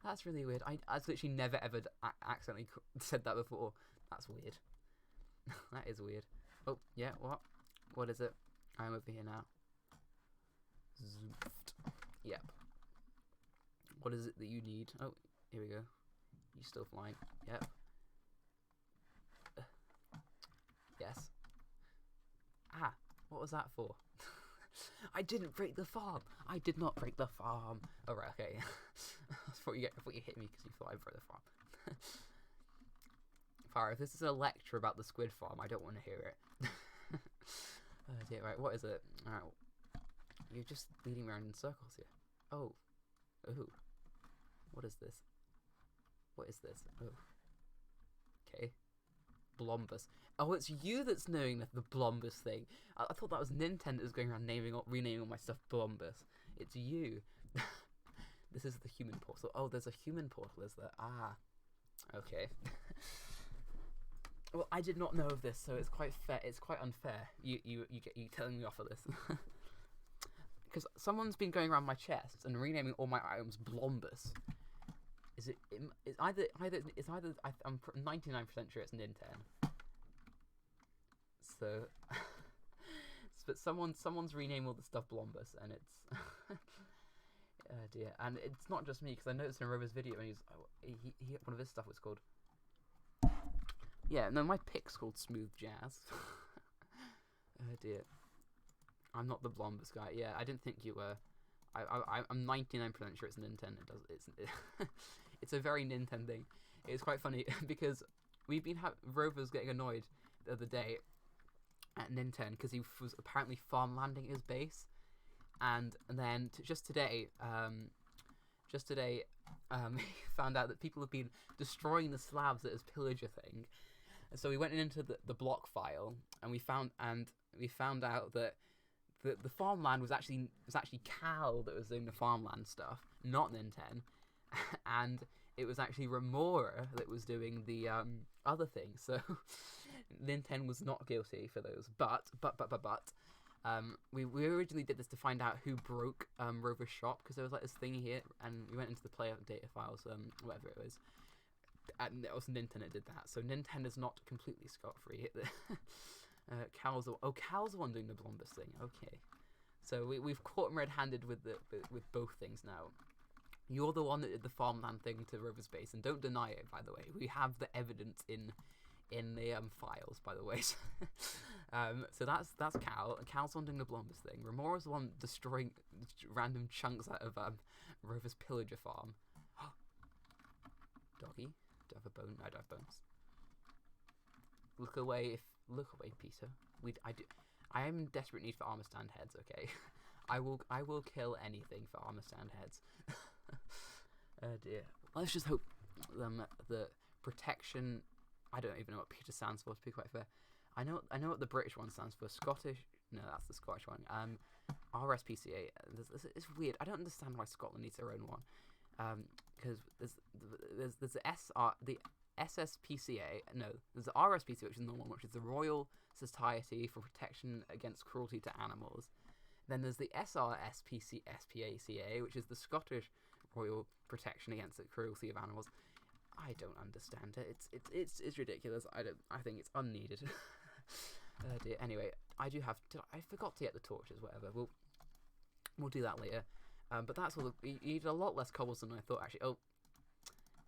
That's really weird. I've literally never ever accidentally said that before. That's weird. That is weird. Oh yeah, what is it? I'm over here now. Zoofed. Yep. What is it that you need? Oh, here we go. You still flying? Yep. Yes. Ah, what was that for? I didn't break the farm. I did not break the farm. Oh right, okay. I thought you hit me because you thought I broke the farm. Fire, if this is a lecture about the squid farm, I don't want to hear it. Oh dear, right, what is it? Alright. You're just leading around in circles here. Oh. Ooh. What is this? What is this? Oh. Okay. Blombus. Oh, it's you that's knowing the Blombus thing. I thought that was Ninten that was going around renaming all my stuff Blombus. It's you. This is the human portal. Oh, there's a human portal, is there? Ah. Okay. Well, I did not know of this, so it's quite fair. It's quite unfair. You telling me off of this. Because someone's been going around my chest and renaming all my items Blombus. Is it? It's either. I'm 99% sure it's Ninten. So, but someone's renamed all the stuff Blombus, and it's. Oh dear, and it's not just me because I noticed in Rover's video, and he one of his stuff was called. Yeah, no, my pick's called Smooth Jazz. Oh dear. I'm not the Blombus guy. Yeah, I didn't think you were. I'm 99% sure it's Ninten. It's a very Ninten thing. It's quite funny because we've been Rover's getting annoyed the other day at Ninten because he was apparently farmlanding his base, and then just today, he found out that people have been destroying the slabs at his pillager thing. And so we went into the block file and we found out that the farmland was actually Cal that was doing the farmland stuff, not Ninten, and it was actually Remora that was doing the other thing. So Ninten was not guilty for those, but we originally did this to find out who broke Rover's shop, because there was like this thing here, and we went into the player data files, whatever it was, and it was Ninten that did that. So Ninten is not completely scot-free. Cal's the one doing the Blombus thing. Okay, so we've caught him red-handed with both things now. You're the one that did the farmland thing to Rover's base, and don't deny it, by the way. We have the evidence in the files, by the way. So that's Cal. Cal's the one doing the Blombus thing. Remora's the one destroying random chunks out of Rover's pillager farm. Doggy, do I have a bone? I don't have bones. Look away, Peter. I am in desperate need for armor stand heads. Okay, I will kill anything for armor stand heads. Oh dear. Let's just hope the protection. I don't even know what Peter stands for, to be quite fair. I know what the British one stands for. Scottish. No, that's the Scottish one. RSPCA. It's weird. I don't understand why Scotland needs their own one. Because there's the SSPCA. No, there's the RSPCA, which is the normal one, which is the Royal Society for Protection Against Cruelty to Animals. Then there's the SRSPCA, which is the Scottish Royal Protection Against the Cruelty of Animals. I don't understand it. It's ridiculous. I think it's unneeded. Dear. Anyway, I forgot to get the torches. Whatever. We'll do that later. But that's all. You need a lot less cobblestone than I thought. Actually, oh,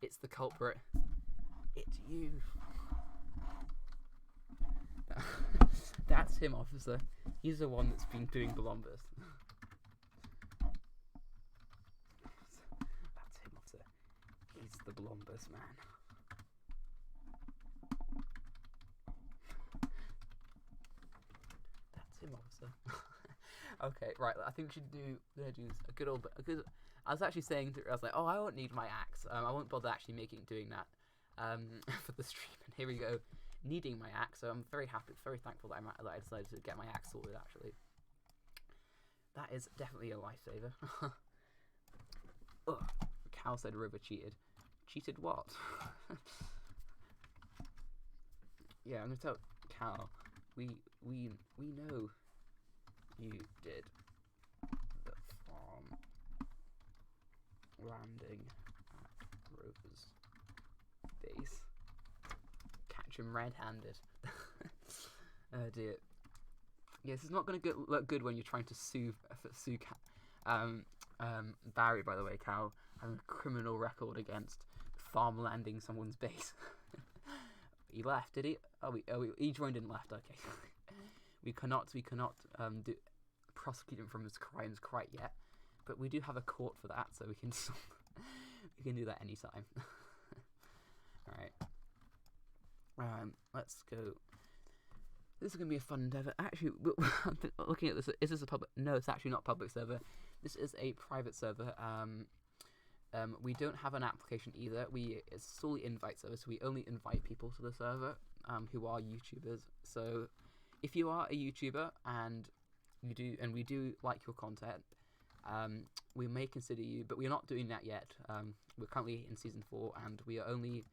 it's the culprit. It's you. That's him, officer. He's the one that's been doing Blombus. That's him, officer. He's the Blombus man. That's him, officer. Okay, right. I think we should do a good old. I was actually saying, I was like, oh, I won't need my axe. I won't bother actually doing that for the stream. And here we go, needing my axe. So I'm very happy, very thankful that I decided to get my axe sorted. Actually, that is definitely a lifesaver. Ugh. Cal said Rover cheated. Cheated what? Yeah, I'm gonna tell Cal. We know you did the farm landing at Rover's base. Catch him red-handed. Oh dear. Yeah, this is not going to look good when you're trying to sue Barry, by the way, Cal, having a criminal record against farm landing someone's base. He left, did he? He joined and left. Okay. We cannot prosecute him from his crimes quite yet, but we do have a court for that, so we can do that anytime. All right. Let's go. This is gonna be a fun endeavor. Actually, looking at this, is this a public? No, it's actually not a public server. This is a private server. We don't have an application either. It's solely invite server, so we only invite people to the server who are YouTubers. So if you are a YouTuber and we do like your content, we may consider you, but we're not doing that yet. We're currently in season 4, and we are only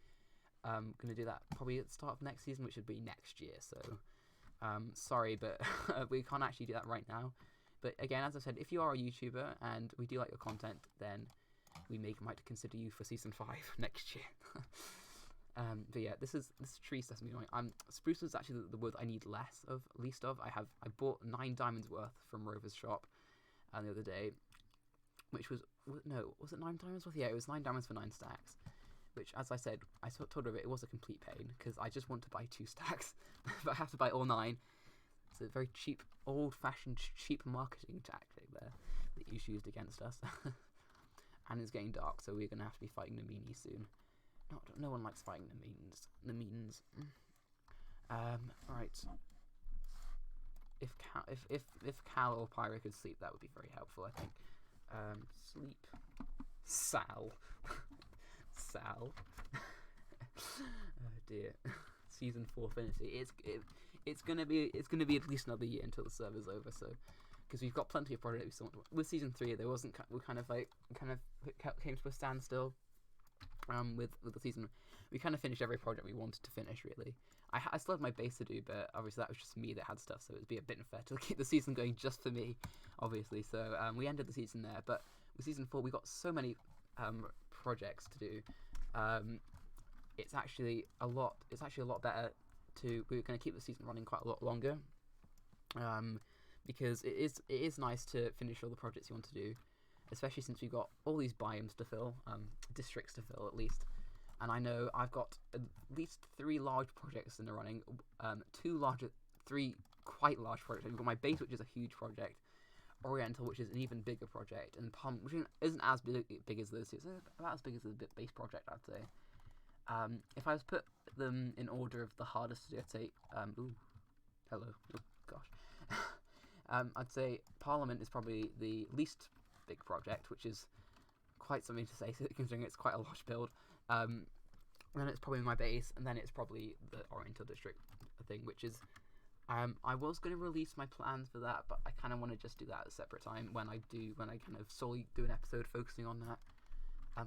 going to do that probably at the start of next season, which would be next year. So sorry, but we can't actually do that right now. But again, as I said, if you are a YouTuber and we do like your content, then we might consider you for season 5 next year. But yeah, this tree stuff's me annoying. Spruce was actually the wood I need least of. I bought 9 diamonds worth from Rover's shop the other day, which was it 9 diamonds worth? Yeah, it was 9 diamonds for 9 stacks. Which, as I said, I told Rover it was a complete pain because I just want to buy 2 stacks, but I have to buy all 9. It's a very cheap, old-fashioned, cheap marketing tactic there. he's used against us. And it's getting dark, so we're gonna have to be fighting the meanies soon. No one likes fighting the means. Right. If Cal or Pyro could sleep, that would be very helpful, I think. Sleep. Sal. Sal. Oh dear. Season 4 Affinity. It's gonna be at least another year until the server's over, so because we've got plenty of projects we still want to, with Season 3 there wasn't, we kind of came to a standstill with the season. We kind of finished every project we wanted to finish, really. I still had my base to do, but obviously that was just me that had stuff, so it would be a bit unfair to keep the season going just for me, obviously. So we ended the season there, but with Season 4 we got so many projects to do. It's actually a lot better to, we're going to keep the season running quite a lot longer, because it is nice to finish all the projects you want to do, especially since we've got all these biomes to fill, districts to fill at least. And I know I've got at least 3 large projects in the running, 3 quite large projects. We've got my base, which is a huge project, Oriental, which is an even bigger project, and Palm, which isn't as big as those two. It's about as big as the base project, I'd say. If I was to put them in order of the hardest to do, I'd say, ooh, hello, oh gosh. I'd say Parliment is probably the least big project, which is quite something to say, considering it's quite a large build. Then it's probably my base, and then it's probably the Oriental District thing, which is, I was going to release my plans for that, but I kind of want to just do that at a separate time when I kind of solely do an episode focusing on that.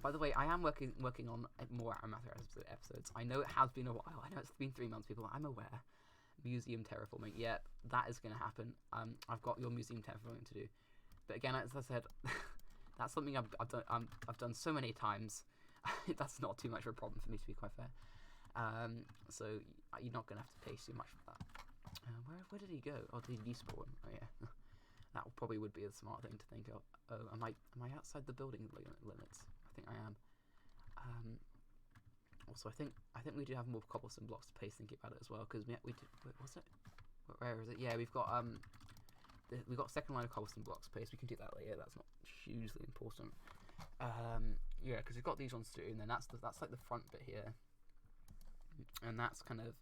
By the way, I am working on more Omathacraft episodes. I know it has been a while. I know it's been 3 months, people. I'm aware. Museum terraforming. Yeah, that is going to happen. I've got your museum terraforming to do. But again, as I said, that's something I've done so many times. That's not too much of a problem for me, to be quite fair. So you're not going to have to pay too much for that. Where did he go? Oh, did he despawn? Oh yeah. That probably would be a smart thing to think of. Oh, am I outside the building limits? I think I am. Also, I think we do have more cobblestone blocks to place, thinking about it as well, because we did. Wait, was it? Where is it? Yeah, we've got second line of cobblestone blocks placed. We can do that later. That's not hugely important. Yeah, because we've got these ones to do, and then that's like the front bit here, and that's kind of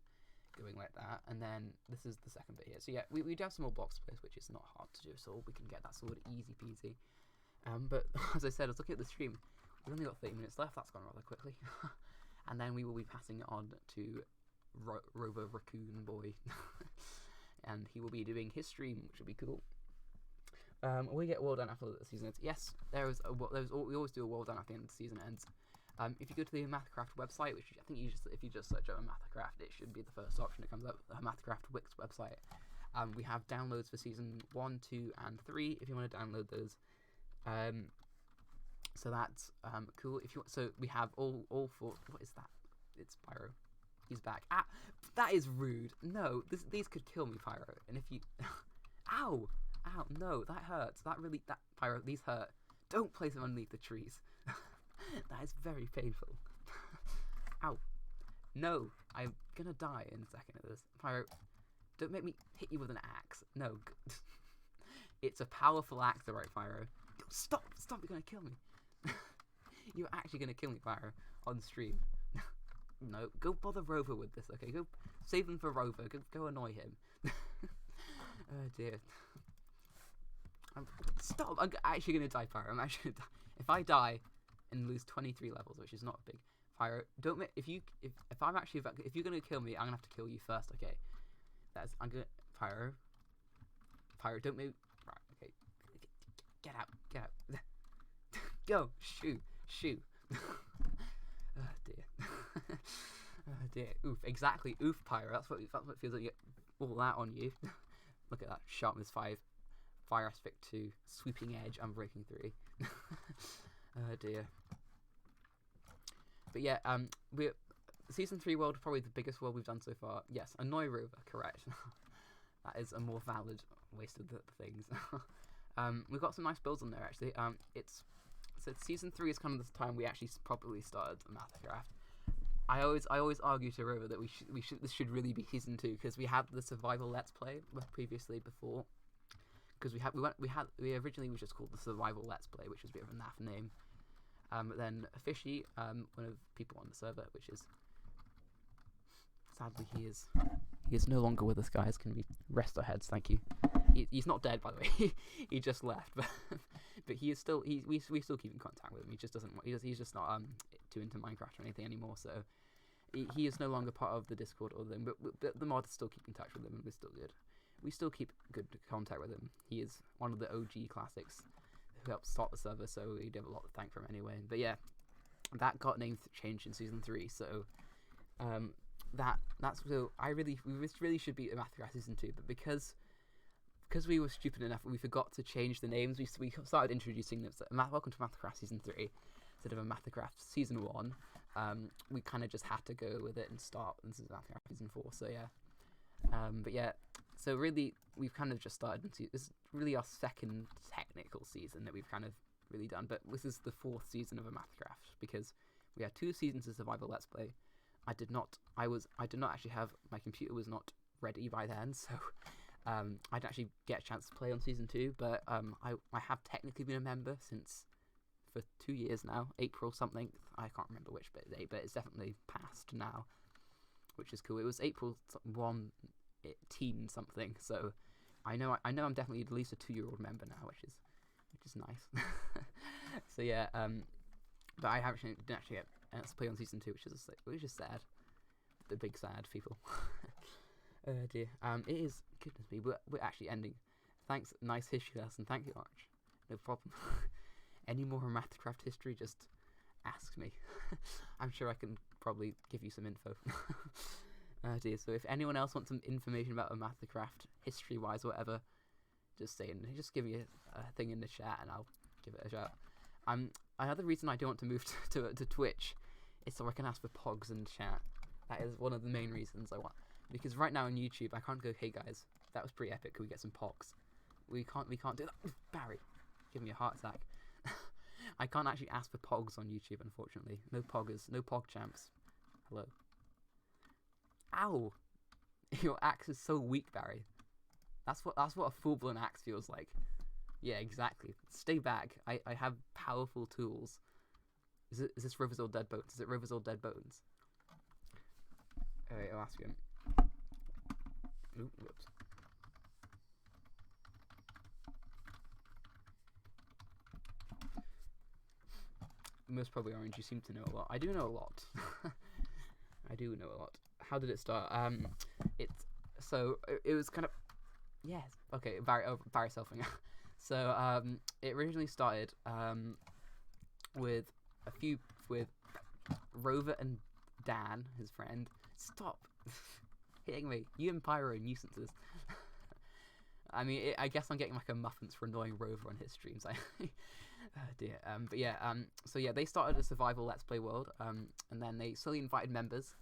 going like that, and then this is the second bit here. So yeah, we do have some more blocks to place, which is not hard to do, so we can get that sorted easy peasy. But as I said, I was looking at the stream. We've only got 30 minutes left. That's gone rather quickly. And then we will be passing it on to Rover Raccoon Boy, and he will be doing his stream, which will be cool. We get world done after the season ends. Yes, we always do a world done after the end of the season ends. If you go to the Omathacraft website, which I think if you just search up Omathacraft, it should be the first option that comes up. The Omathacraft Wix website. We have downloads for season 1, 2, and 3. If you want to download those, so that's cool. If you so we have all 4. What is that? It's Pyro. He's back. Ah, that is rude. No, these could kill me, Pyro. And if you, ow, no, that hurts. That Pyro. These hurt. Don't place them underneath the trees. That is very painful. Ow. No, I'm gonna die in a second of this. Pyro, don't make me hit you with an axe. No. It's a powerful axe, alright, Pyro. Stop, you're gonna kill me. You're actually gonna kill me, Pyro, on stream. No, go bother Rover with this, okay? Go save him for Rover. Go annoy him. Oh dear. Stop! I'm actually gonna die, Pyro. I'm actually gonna die. If I die and lose 23 levels, which is not big, Pyro, don't make, if you're gonna kill me, I'm gonna have to kill you first, okay? Pyro, don't move. Right, okay. Get out. Go, shoot. Oh dear. Oh dear. Oof, exactly. Oof, Pyro. That's what it feels like. You get all that on you. Look at that. Sharpness 5, fire aspect 2, sweeping edge, unbreaking 3. Oh dear. But yeah, season 3 world, probably the biggest world we've done so far. Yes, annoy Rover, correct. That is a more valid waste of the things. We've got some nice builds on there actually. So season 3 is kind of the time we actually properly started Omathacraft. I always argue to Rover that this should really be season 2, because we had the survival let's play previously before, because we originally was just called the Survival Let's Play, which was a bit of a naff name. But then Fishy, one of the people on the server, which is sadly he is no longer with us, guys. Can we rest our heads? Thank you. He's not dead, by the way. He just left, but he is still we still keep in contact with him. He just doesn't he's just not too into Minecraft or anything anymore. So he is no longer part of the Discord or them. But the mods still keep in touch with him, and we're still good. We still keep good contact with him. He is one of the OG classics who helped start the server, so we have a lot to thank for him anyway. But yeah, that got name changed in season 3, so that's so we really should be Omathacraft season 2, but because we were stupid enough, we forgot to change the names. We started introducing them. So, welcome to Omathacraft season 3 instead of Omathacraft season 1. We kind of just had to go with it and start. This is Omathacraft season 4, so yeah. But yeah, so really we've kind of just started. This is really our second technical season that we've kind of really done. But this is the 4th season of Omathacraft because we had 2 seasons of Survival Let's Play. I did not actually have, my computer was not ready by then, so I didn't actually get a chance to play on season 2. But I have technically been a member for 2 years now. April something, I can't remember which day, but it's definitely past now, which is cool. It was April 1, teen something, so I know I'm definitely at least a 2-year-old member now, which is nice. So yeah, but I didn't actually get to play on season 2, which is sad. The big sad people. Oh dear. It is, goodness me, we're actually ending. Thanks, nice history lesson. Thank you, Arch. No problem. Any more Omathacraft history, just ask me. I'm sure I can probably give you some info. Oh dear. So if anyone else wants some information about Omathacraft, history-wise, whatever, just give me a thing in the chat and I'll give it a shout. Another reason I don't want to move to Twitch is so I can ask for pogs in chat. That is one of the main reasons I want. Because right now on YouTube, I can't go, hey guys, that was pretty epic, can we get some pogs? We can't do that. Barry, give me a heart attack. I can't actually ask for pogs on YouTube, unfortunately. No poggers, no pog champs. Hello. Ow! Your axe is so weak, Barry. That's what a full-blown axe feels like. Yeah, exactly. Stay back. I have powerful tools. Is this Rover's Old Dead Bones? Is it Rover's Old Dead Bones? Alright, I'll ask him. Ooh, whoops. Most probably Orange, you seem to know a lot. I do know a lot. I do know a lot. How did it start? It was kind of, yes. Okay, Barry selfing. So it originally started with Rover and Dan, his friend. Stop hitting me, you and Pyro nuisances. I mean, I guess I'm getting like a muffins for annoying Rover on his streams. Oh dear. But yeah. So yeah, they started a survival Let's Play world. And then they slowly invited members.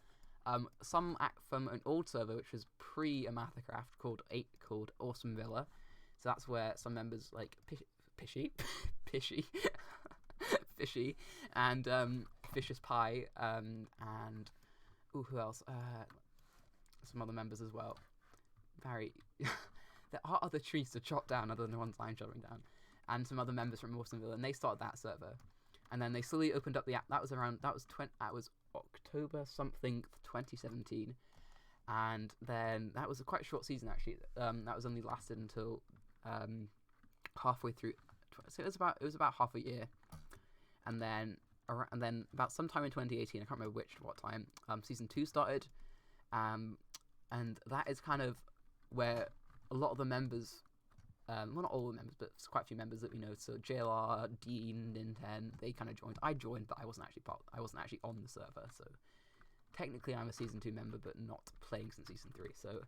Some from an old server which was pre-Omathacraft called Awesome Villa. So that's where some members like Pishy, Fishy, and Vicious Pie, and who else? Some other members as well. Barry. There are other trees to chop down other than the ones I'm chopping down, and some other members from Awesome Villa, and they started that server, and then they slowly opened up the app. That was October something 2017, and then that was a quite short season actually. That was only lasted until halfway through. So it was about half a year, and then about sometime in 2018, I can't remember what time. Season 2 started, and that is kind of where a lot of the members, well, not all the members, but quite a few members that we know. So JLR, Dean, Ninten, they kind of joined. I joined, but I wasn't actually on the server. So technically, I'm a season 2 member, but not playing since season 3. So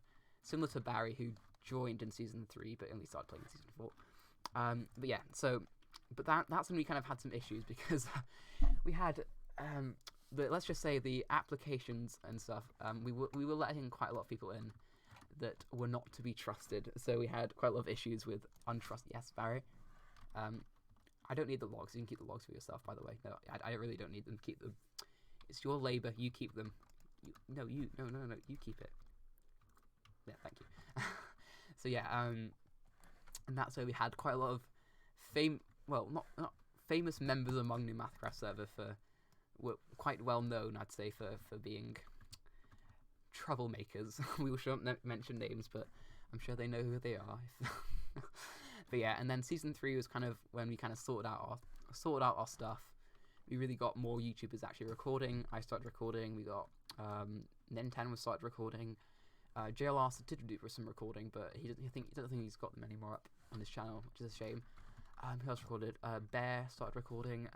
similar to Barry, who joined in season 3, but only started playing in season 4. But yeah, but that's when we kind of had some issues because we had, let's just say the applications and stuff. We were letting quite a lot of people in that were not to be trusted. So we had quite a lot of issues with untrust. Yes, Barry. I don't need the logs. You can keep the logs for yourself, by the way. No, I really don't need them. Keep them. It's your labor. You keep them. No, you keep it. Yeah, thank you. So yeah, and that's where we had quite a lot of not famous members among the Omathacraft server were quite well known, I'd say, for being troublemakers. We shouldn't mention names, but I'm sure they know who they are. But yeah, and then season 3 was kind of when we kind of sorted out our stuff. We really got more YouTubers actually recording. I started recording. We got Ninten was started recording. JLR did do some recording, but he doesn't think he's got them anymore up on his channel, which is a shame. Who else recorded? Bear started recording,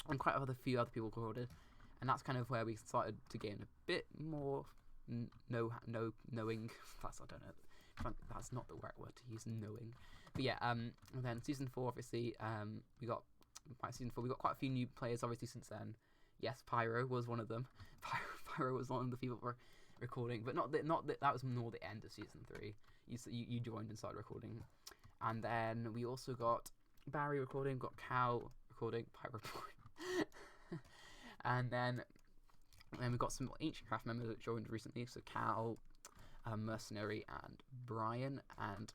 and quite a few other people recorded, and that's kind of where we started to gain a bit more knowing. That's not the right word to use, knowing. But yeah, and then season 4, obviously, we got quite a few new players, obviously, since then. Yes, Pyro was one of them. Pyro was one of the people recording, but that was more the end of season 3. You joined and started recording, and then we also got Barry recording, got Cal recording, Pyro recording, and then we got some Ancient Craft members that joined recently. So Cal, Mercenary, and Brian, and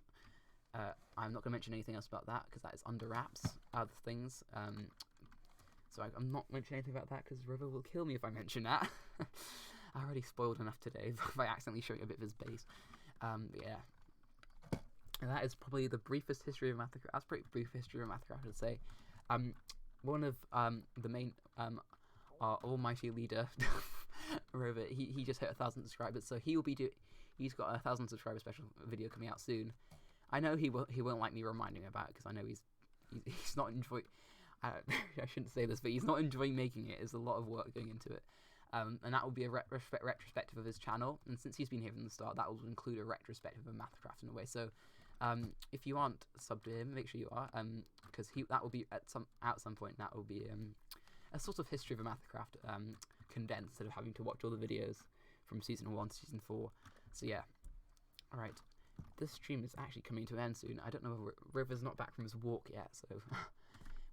I'm not going to mention anything else about that because that is under wraps. Other things. So I'm not mentioning anything about that because Rover will kill me if I mention that. I already spoiled enough today by accidentally showing a bit of his base. But yeah. And that is probably the briefest history of Omathacraft. That's a pretty brief history of Omathacraft, I'd say. One of the main, our almighty leader, Rover, he just hit 1,000 subscribers, so he's got a 1,000 subscriber special video coming out soon. I know he won't like me reminding him about it, because I know he's not enjoying. I shouldn't say this, but he's not enjoying making it. There's a lot of work going into it, and that will be a retrospective of his channel. And since he's been here from the start, that will include a retrospective of Omathacraft in a way. So, if you aren't subbed to him, make sure you are, because that will be at some point. That will be a sort of history of Omathacraft, condensed, instead of having to watch all the videos from season 1 to season 4. So yeah, all right. This stream is actually coming to an end soon. I don't know if River's not back from his walk yet, so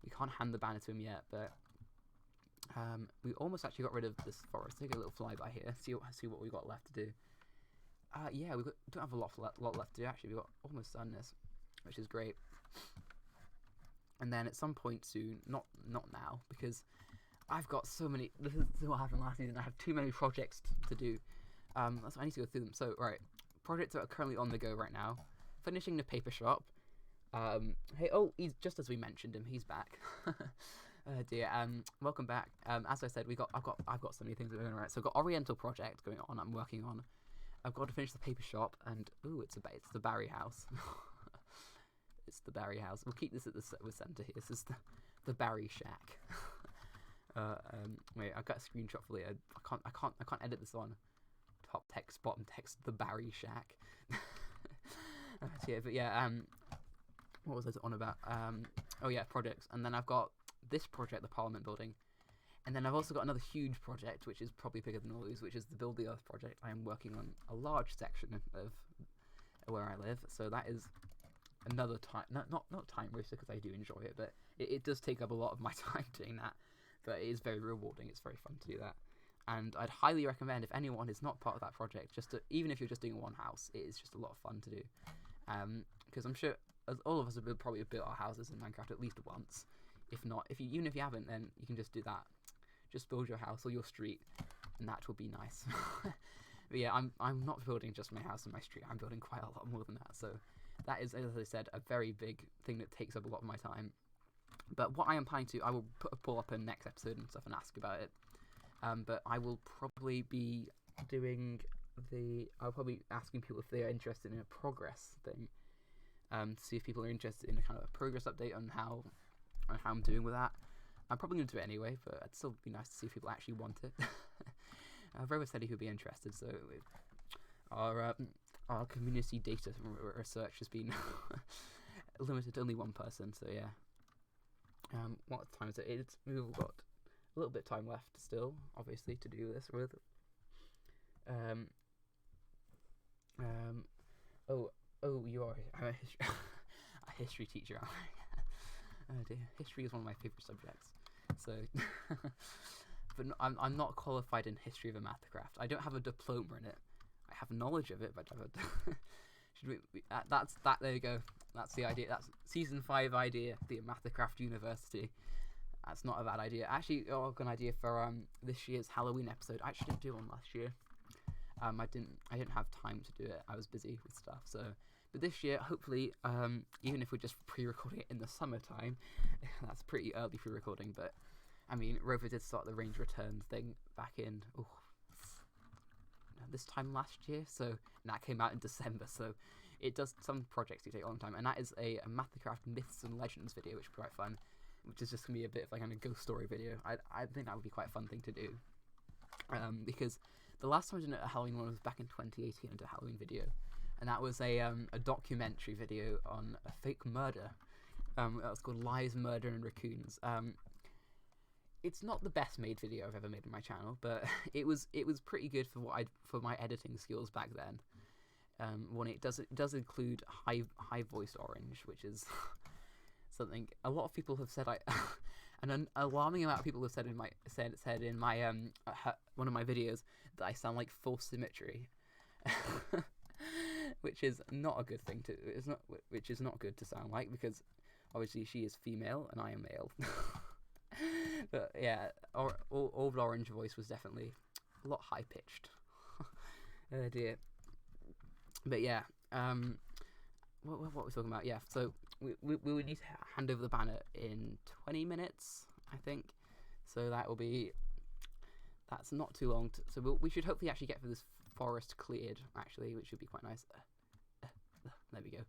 we can't hand the banner to him yet. But we almost actually got rid of this forest. Take a little flyby here, see what we got left to do. Yeah, don't have a lot left to do. Actually, we got almost done this, which is great. And then at some point soon, not now, because I've got so many. This is what happened last season. I have too many projects to do. So I need to go through them. So right, projects that are currently on the go right now. Finishing the paper shop. Hey, he's just as we mentioned him. He's back. Oh dear. Welcome back. As I said, I've got so many things going on. Right. So I've got Oriental project going on. I'm working on. I've got to finish the paper shop, and it's the Barry house. It's the Barry house. We'll keep this at the center here. This is the Barry shack. Wait, I've got a screenshot for later. I can't edit this on. Top text, bottom text, the Barry shack. Yeah, but yeah, what was I on about? Oh yeah, projects. And then I've got this project, the Parliment building. And then I've also got another huge project, which is probably bigger than all these, which is the Build the Earth project. I am working on a large section of where I live, so that is another time, not time waster, because I do enjoy it, but it does take up a lot of my time doing that. But it is very rewarding. It's very fun to do that. And I'd highly recommend, if anyone is not part of that project, even if you're just doing one house, it is just a lot of fun to do. Because I'm sure all of us have probably built our houses in Minecraft at least once. Even if you haven't, then you can just do that. Just build your house or your street, and that will be nice. But yeah, I'm not building just my house and my street. I'm building quite a lot more than that. So that is, as I said, a very big thing that takes up a lot of my time. But what I am planning to, I will pull up a next episode and stuff and ask about it. But I will probably be I'll probably asking people if they are interested in a progress thing. To see if people are interested in a kind of a progress update on how I'm doing with that. I'm probably going to do it anyway, but it'd still be nice to see if people actually want it. Rover said he would be interested, so our community data research has been limited to only one person, so yeah. What time is it? We've got a little bit of time left still, obviously, to do this with. You are a history teacher. Oh dear, history is one of my favourite subjects. So, but no, I'm not qualified in history of Omathacraft. I don't have a diploma in it. I have knowledge of it, but I have That's that. There you go. That's the idea. That's season 5 idea. The Omathacraft University. That's not a bad idea. Actually, a good idea for this year's Halloween episode. I actually didn't do one last year. I didn't have time to do it. I was busy with stuff. So, but this year, hopefully, even if we're just pre-recording it in the summertime, that's pretty early pre-recording. But I mean, Rover did start the range return thing back in this time last year. So and that came out in December. So it does, some projects do take a long time, and that is a Omathacraft Myths and Legends video, which is quite fun. Which is just gonna be a bit of like a ghost story video. I think that would be quite a fun thing to do. Because the last time I did a Halloween one was back in 2018. I did a Halloween video, and that was a documentary video on a fake murder. That was called Lies, Murder, and Raccoons. It's not the best made video I've ever made on my channel, but it was pretty good for my editing skills back then. One, it does include high voiced orange, which is something a lot of people have said. An alarming amount of people have said in my one of my videos that I sound like false symmetry, which is not a good thing to. Which is not good to sound like, because obviously she is female and I am male. But yeah, Old Orange voice was definitely a lot high pitched. Oh dear. But yeah, what were we talking about? Yeah, so we would need to hand over the banner in 20 minutes, I think. So that's not too long. So we should hopefully actually get through this forest cleared, actually, which should be quite nice. There we go.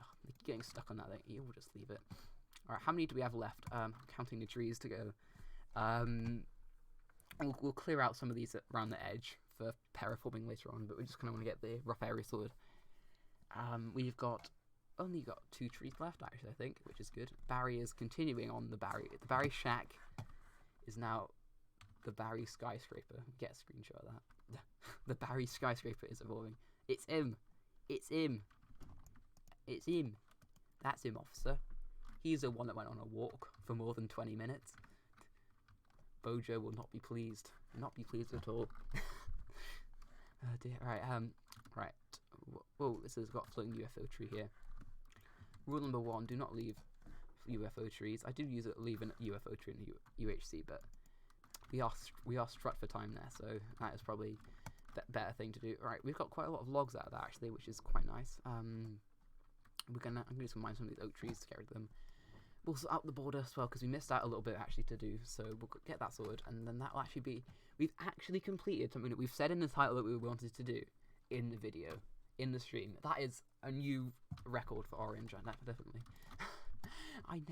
Oh, getting stuck on that thing. We'll just leave it. Alright, how many do we have left? Counting the trees to go. We'll clear out some of these around the edge for terraforming later on, but we just kind of want to get the rough area sorted. We've only got 2 trees left, actually, I think, which is good. Barry is continuing on the Barry. The Barry shack is now the Barry skyscraper. Get a screenshot of that. The Barry skyscraper is evolving. It's him. It's him. It's him. That's him, officer. He's the one that went on a walk for more than 20 minutes. Bojo will not be pleased. Not be pleased at all. Oh dear. Right. Right. Whoa, this has got a floating UFO tree here. Rule number 1, do not leave UFO trees. I do leave a UFO tree in the UHC, but we are strapped for time there, so that is probably the better thing to do. Right, we've got quite a lot of logs out of that, actually, which is quite nice. I'm gonna just mine some of these oak trees to get rid of them. We'll sort out the border as well, because we missed out a little bit actually to do, so we'll get that sorted, and then that will actually be, we've actually completed something that we've said in the title that we wanted to do in the video, in the stream. That is a new record for Orange, definitely. I'm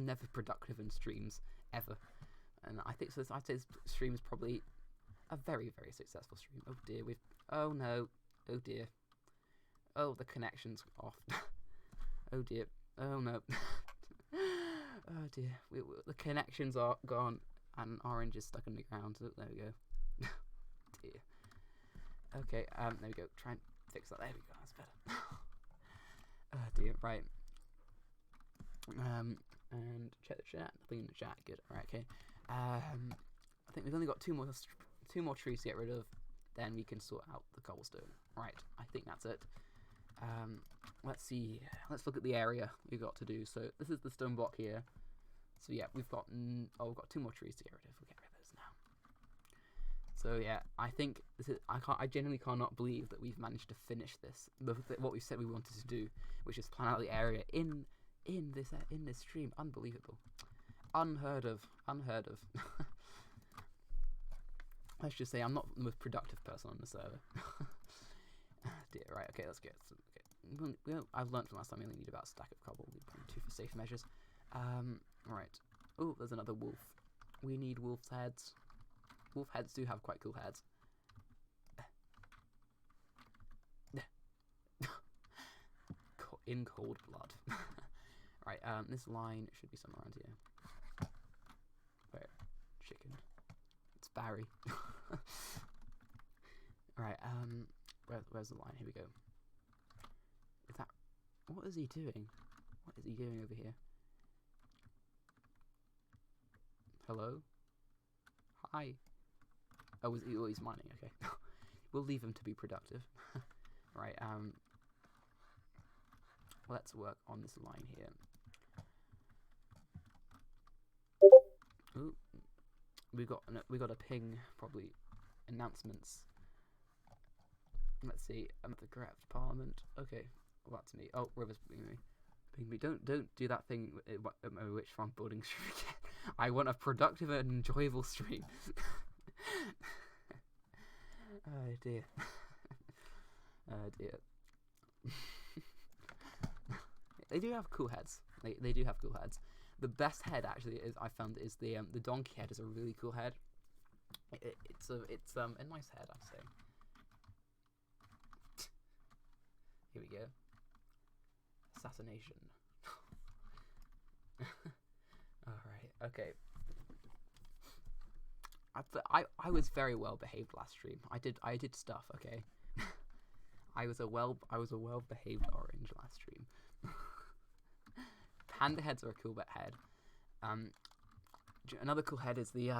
never productive in streams, ever. And I think so. I'd say this stream is probably a very, very successful stream. Oh dear, oh no, oh dear. Oh, the connection's off. Oh dear. Oh no. Oh dear. The connections are gone, and Orange is stuck in the ground. So there we go. Dear. Okay. There we go. Try and fix that. There we go. That's better. Oh dear. Right. And check the chat. Nothing in the chat. Good. All right. Okay. I think we've only got two more trees to get rid of. Then we can sort out the cobblestone. Right. I think that's it. Let's see. Let's look at the area we've got to do. So this is the stone block here. So yeah, we've got 2 more trees to get rid of. We'll get rid of those now. So yeah, I think this is. I genuinely cannot believe that we've managed to finish this. What we said we wanted to do, which is plan out the area in this stream. Unbelievable. Unheard of. Let's just say I'm not the most productive person on the server. Dear. Right. Okay. Let's get. I've learned from last time we only need about a stack of cobble. We put 2 for safe measures. Right. Oh, there's another wolf. We need wolf's heads. Wolf heads do have quite cool heads. In cold blood. Right. This line should be somewhere around here. Where? Chicken. It's Barry. Right. Where's the line? Here we go. Is that... What is he doing? What is he doing over here? Hello? Hi? Oh, he's mining. Okay. We'll leave him to be productive. Right. Let's work on this line here. Ooh, we got a ping probably announcements. Let's see. Omathacraft Parliment. Okay, well, that's me. Oh, Rover's pinging me. Ping me. Don't do that thing at my witch farm building stream again. I want a productive and enjoyable stream. Oh dear. Oh dear. They do have cool heads. They do have cool heads. The best head actually is I found is the donkey head is a really cool head. It's a nice head, I'd say. Here we go. Assassination. Alright, okay. I was very well behaved last stream. I did stuff, okay. I was a well behaved orange last stream. Panda heads are a cool head. Another cool head is the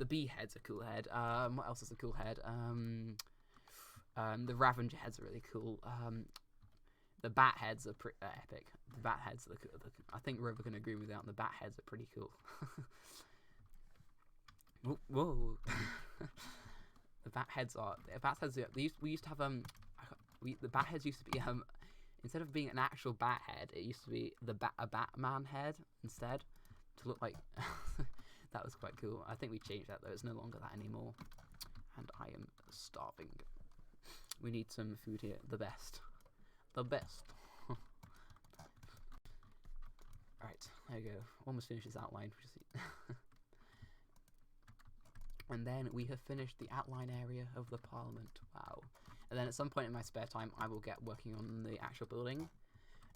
bee head's a cool head. What else is a cool head? The Ravenger heads are really cool. The bat heads are pretty epic. The bat heads are I think Rover can agree with that. The bat heads are pretty cool. Whoa. The bat heads are. We used to have the bat heads used to be instead of being an actual bat head, it used to be a Batman head instead to look like. That was quite cool. I think we changed that though. It's no longer that anymore. And I am starving. We need some food here. The best. Alright, there you go. Almost finished this outline. And then we have finished the outline area of the Parliament. Wow. And then at some point in my spare time, I will get working on the actual building.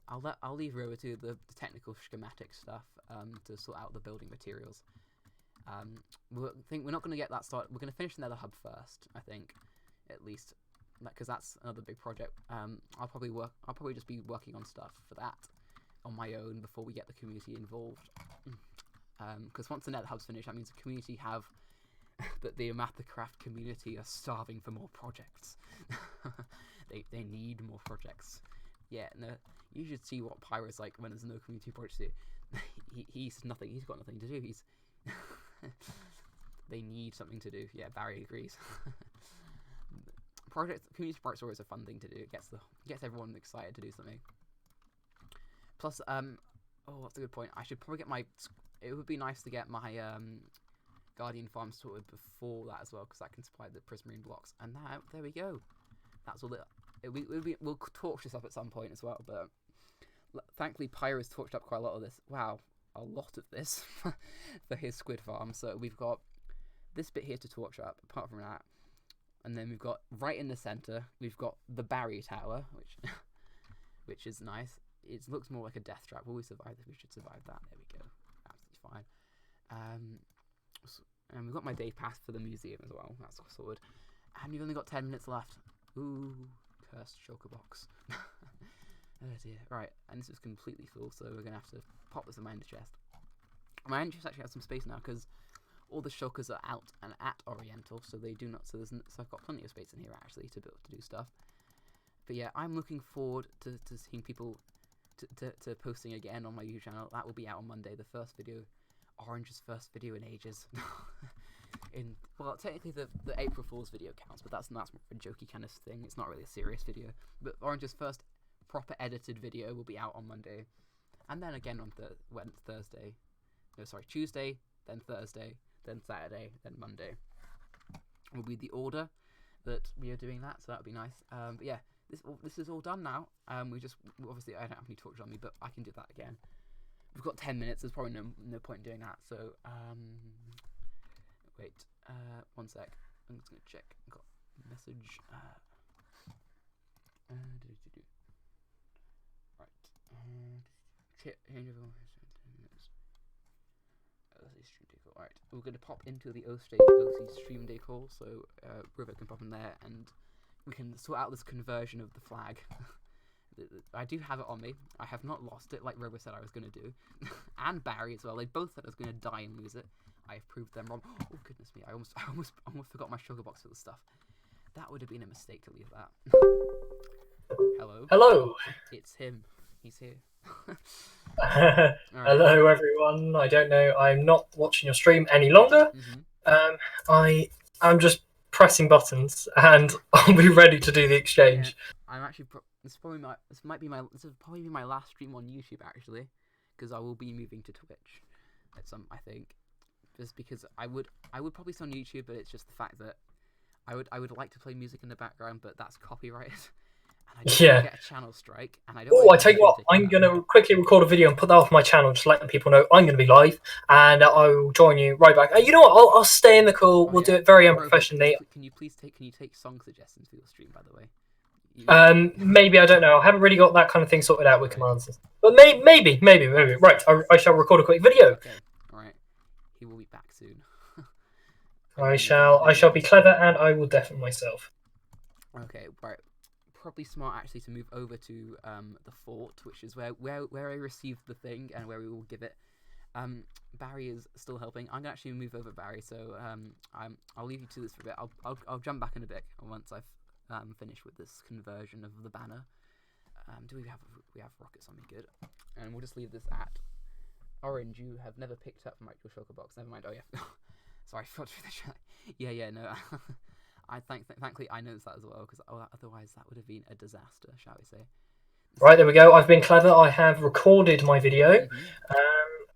I'll leave Rover to the technical schematic stuff to sort out the building materials. We're not going to get that started. We're going to finish the Nether Hub first, I think, at least, because that's another big project. I'll probably just be working on stuff for that on my own before we get the community involved. Because once the Nether Hub's finished, that means the community have. That the Omathacraft community are starving for more projects. They need more projects. Yeah, no, you should see what Pyro's like when there's no community projects to do. He's nothing. He's got nothing to do. They need something to do. Yeah, Barry agrees. Community projects are always a fun thing to do. It gets everyone excited to do something. Plus, oh, that's a good point. I should probably get it would be nice to get my Guardian farm sorted before that as well, because I can supply the prismarine blocks. And there we go. That's all we'll torch this up at some point as well, but thankfully Pyro's torched up quite a lot of this. Wow, a lot of this for his squid farm. So we've got this bit here to torch up, apart from that. And then we've got, right in the center, we've got the Barry Tower, which is nice. It looks more like a death trap. Will we survive this? We should survive that. There we go. Absolutely fine. And we've got my day pass for the museum as well. That's sorted. And we've only got 10 minutes left. Ooh, cursed shulker box. Oh dear. Right, and this is completely full, so we're going to have to pop this in my ender chest. My ender chest actually has some space now, because all the shulkers are out and at Oriental, so they do not. So I've got plenty of space in here actually to do stuff. But yeah, I'm looking forward to seeing people to posting again on my YouTube channel. That will be out on Monday. The first video. Orange's first video in ages. Well, technically the April Fool's video counts, but that's more of a jokey kind of thing. It's not really a serious video. But Orange's first proper edited video will be out on Monday, and then again on Tuesday, then Thursday, then Saturday, then Monday will be the order that we are doing that. So that would be nice. But yeah, this is all done now. Obviously I don't have any torches on me, but I can do that again. We've got 10 minutes. There's probably no point in doing that. So, wait. 1 sec. I'm just gonna check. I've got a message. Right. Change of OC stream day call. Right. We're gonna pop into the OC stream day call. So Rover can pop in there, and we can sort out this conversion of the flag. I do have it on me. I have not lost it, like Rover said I was going to do. And Barry as well. They both said I was going to die and lose it. I have proved them wrong. Oh, goodness me. I almost forgot my sugar box for the stuff. that would have been a mistake to leave that. Hello. Hello. It's him. He's here. Alright. Hello, everyone. I don't know. I'm not watching your stream any longer. I'm just pressing buttons, and I'll be ready to do the exchange. Yeah, I'm actually. This is probably my last stream on YouTube actually, because I will be moving to Twitch at some. I think, just because I would probably stay on YouTube, but it's just the fact that I would like to play music in the background, but that's copyrighted. And I don't get a channel strike, and I don't. Oh, I tell you what, I'm gonna quickly record a video and put that off my channel, just letting people know I'm gonna be live, and I'll join you right back. You know what? I'll stay in the call. We'll do it very unprofessionally. Can you take song suggestions for your stream, by the way? Maybe, I don't know. I haven't really got that kind of thing sorted out with commands, but maybe. Right, I shall record a quick video. Okay, all right. He will be back soon. I shall be clever, and I will deafen myself. Okay, right. Probably smart actually to move over to the fort, which is where I received the thing and where we will give it. Barry is still helping. I'm gonna actually move over Barry, so I'll leave you to this for a bit. I'll jump back in a bit once I've finished with this conversion of the banner. We have rockets on me? Good. And we'll just leave this at Orange. You have never picked up my shulker box. Never mind. Oh yeah. Sorry, I forgot to do the chat. Yeah, no. Thankfully I noticed that as well, because otherwise that would have been a disaster, shall we say. Right, there we go. I've been clever. I have recorded my video.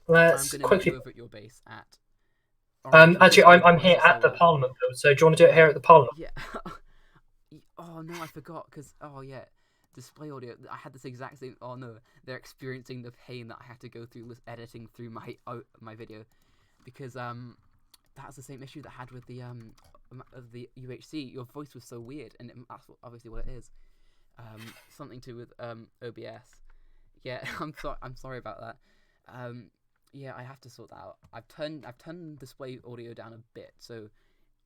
Let's quickly. Move over at your base at. Actually, I'm here at the Parliment build. So do you want to do it here at the Parliment? Yeah. Oh no, I forgot, because display audio. I had this exact same. Oh no, they're experiencing the pain that I had to go through with editing through my video, because that's the same issue that I had with the of the UHC. Your voice was so weird, and that's obviously what it is. Something to do with OBS. Yeah, I'm sorry about that. Yeah, I have to sort that out. I've turned display audio down a bit, so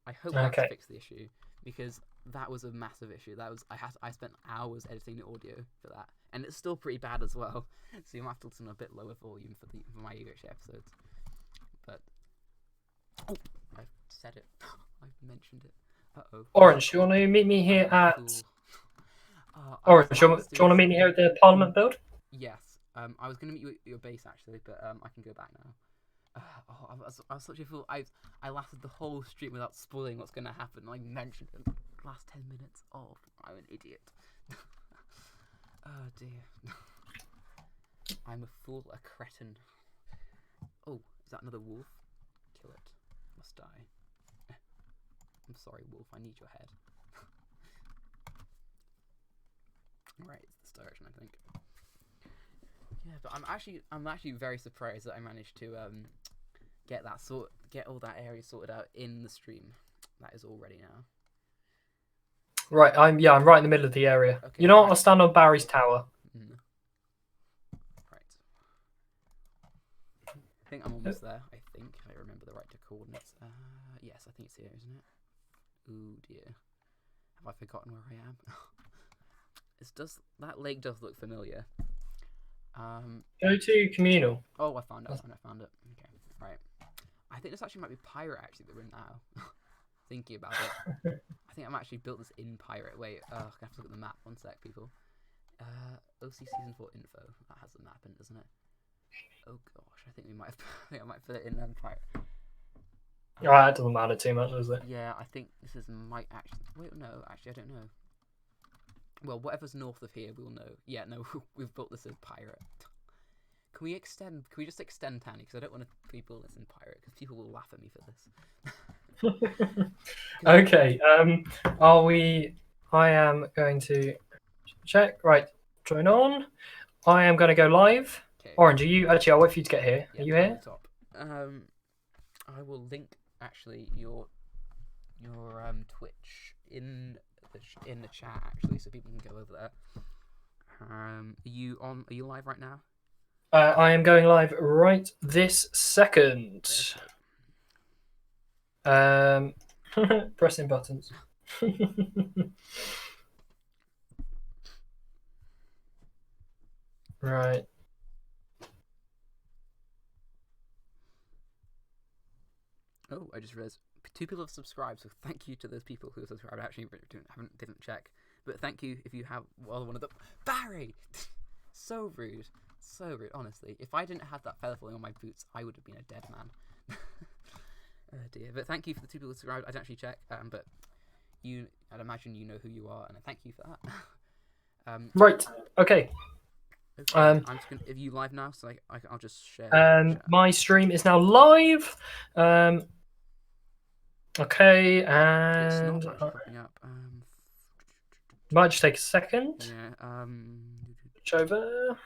I hope I can fix the issue, because that was a massive issue. I spent hours editing the audio for that, and it's still pretty bad as well. So you might have to listen to a bit lower volume for my UHC episodes. But I've said it. I've mentioned it. Orange, do you want to meet me here at? Orange, do you want to meet me here at the Parliment build? Yes. I was going to meet you at your base actually, but I can go back now. I was such a fool. I lasted the whole stream without spoiling what's going to happen. I mentioned it in the last 10 minutes. Oh, I'm an idiot. Oh dear. I'm a fool, a cretin. Oh, is that another wolf? Kill it. Must die. I'm sorry, wolf. I need your head. Right, it's this direction, I think. Yeah, but I'm actually very surprised that I managed to get all that area sorted out in the stream. That is all ready now. Right, I'm right in the middle of the area. Okay, you know what? I'll stand on Barry's tower. Right. I think I'm almost there. I think, if I remember the right coordinates. Yes, I think it's here, isn't it? Ooh dear. Have I forgotten where I am? That lake does look familiar. Go to communal. Oh, I found it. Okay, right. I think this actually might be pirate actually that we're in now. Thinking about it. I think I'm actually built this in pirate. Wait, I have to look at the map. One sec, people. OC Season 4 info. That has the map in, doesn't it? Oh gosh, I think I might put it in pirate. That doesn't matter too much, does it? Yeah, I think this might actually. Wait, no, actually, I don't know. Well, whatever's north of here, we'll know. Yeah, no, we've built this as pirate. Can we just extend Tanny? Because I don't want to people this in pirate, because people will laugh at me for this. Okay. I am going to check. Right, join on. I am going to go live. Okay. Orange, are you? Actually, I'll wait for you to get here. Are you here? Top. I will link actually your Twitch in the chat actually, so people can go over there. Are you live right now? I am going live right this second. Pressing buttons. Right. Oh, I just realized 2 people have subscribed, so thank you to those people who have subscribed. I actually didn't check, but thank you if you have one of them. Barry, so rude, honestly. If I didn't have that feather falling on my boots, I would have been a dead man. Oh dear. But thank you for the 2 people who subscribed. I didn't actually check, but I'd imagine you know who you are, and I thank you for that. Right. Okay. I'm just gonna. Are you live now? So I'll just share. My stream is now live. Okay, and it's not actually popping up. Might just take a second. Yeah. Switch over.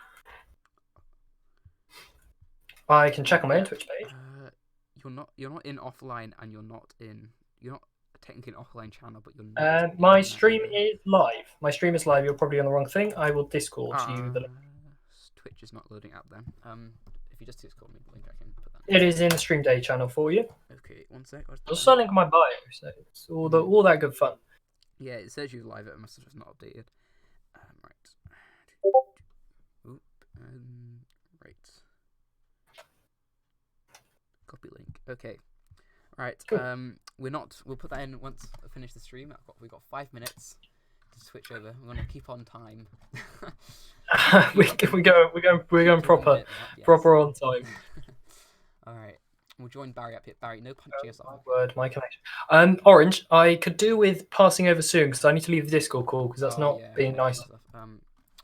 I can check on my own Twitch page. You're not in offline, and you're not technically an offline channel, but you're not. My stream is live. My stream is live. You're probably on the wrong thing. I will Discord you the link. Twitch is not loading up then. If you just Discord me the link, I can put that. It is in the stream day channel for you. Okay, one sec. There's a link in my bio, so it's all that good fun. Yeah, it says you live. It must have just not updated. Right. Oop. Right. Copy link. Okay. Right. Cool. We'll put that in once I finish the stream. We've got 5 minutes to switch over. We're gonna keep on time. we're going proper on time. All right. We'll join Barry up here. Barry, no punching us off. Word, my connection. Orange, I could do with passing over soon because I need to leave the Discord call because that's not being nice.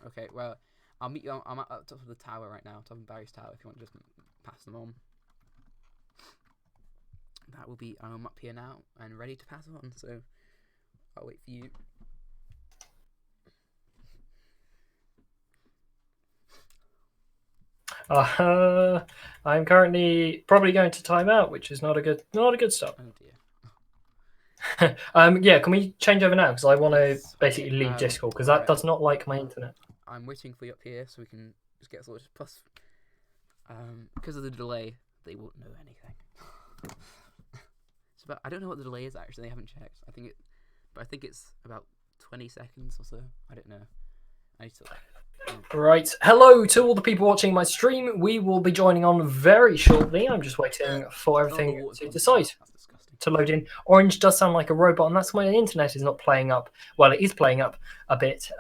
Okay, well, I'll meet you. I'm at the top of the tower right now, top of Barry's tower. If you want to just pass them on, that will be. I'm up here now and ready to pass on. So I'll wait for you. I'm currently probably going to time out, which is not a good start. Oh dear. Yeah, can we change over now? Because I want to basically leave Discord because that does not like my internet. I'm waiting for you up here so we can just get sorted. Plus, because of the delay, they won't know anything. But I don't know what the delay is actually. They haven't checked. I think it's about 20 seconds or so. I don't know. I need to. Right. Hello to all the people watching my stream. We will be joining on very shortly. I'm just waiting for everything to decide to load in. Orange does sound like a robot, and that's why the internet is not playing up. Well, it is playing up a bit.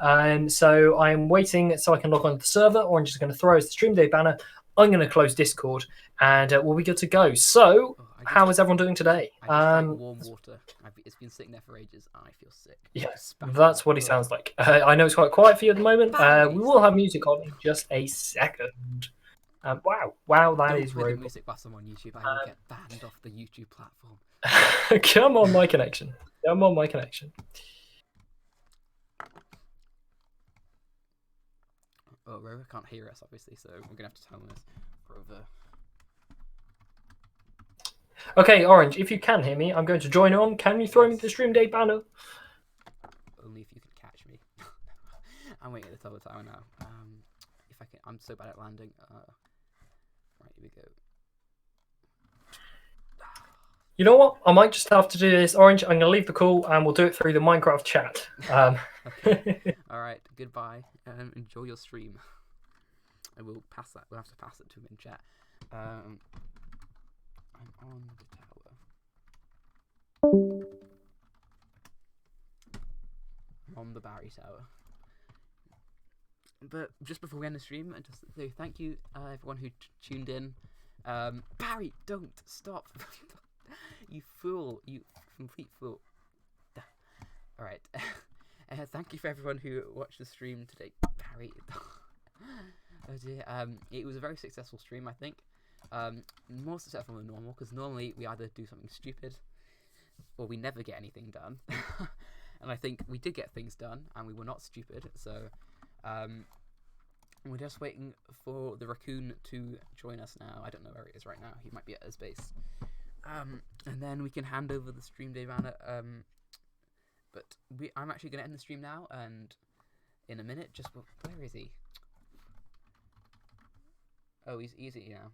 So I'm waiting so I can log on to the server. Orange is going to throw us the stream day banner. I'm going to close Discord, and we'll be good to go. So, how is everyone doing today? Warm water. It's been sitting there for ages. I feel sick. Yeah, that's what he sounds like. I know it's quite quiet for you at the moment. We will have music on in just a second. Wow, that is rude. Don't play music button on YouTube. I will get banned off the YouTube platform. Come on, my connection. Oh, Rover can't hear us, obviously, so we're gonna have to tell him this. Rover. Okay, Orange, if you can hear me, I'm going to join on. Can you throw me the stream day banner? Only if you can catch me. I'm waiting at the top of the tower now. If I can, I'm so bad at landing. Right, here we go. You know what? I might just have to do this, Orange. I'm going to leave the call, and we'll do it through the Minecraft chat. Okay. All right. Goodbye. Enjoy your stream. I will pass that. We'll have to pass it to him in chat. I'm on the tower. I'm on the Barry tower. But just before we end the stream, just say thank you everyone who tuned in. Barry, don't stop. You fool. You complete fool. Alright. Thank you for everyone who watched the stream today. Barry. Oh dear. It was a very successful stream, I think. More successful than normal, because normally we either do something stupid or we never get anything done. And I think we did get things done, and we were not stupid, so we're just waiting for the raccoon to join us now. I don't know where he is right now. He might be at his base. And then we can hand over the stream day banner. But I'm actually going to end the stream now, and in a minute, where is he? Oh, he's easy now.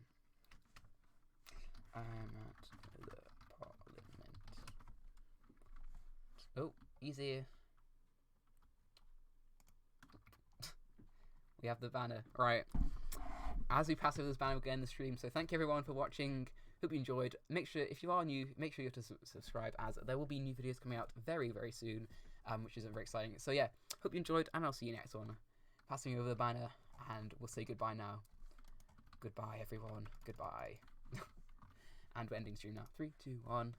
I'm at the Parliment. Oh, he's here. We have the banner. Right. As we pass over this banner, we'll get in the stream. So thank you everyone for watching. hope you enjoyed. Make sure, if you are new, make sure you have to subscribe, as there will be new videos coming out very, very soon, which is very exciting. So yeah, hope you enjoyed, and I'll see you next one. Passing over the banner, and we'll say goodbye now. Goodbye, everyone. Goodbye. And we're ending stream now. 3, 2, 1.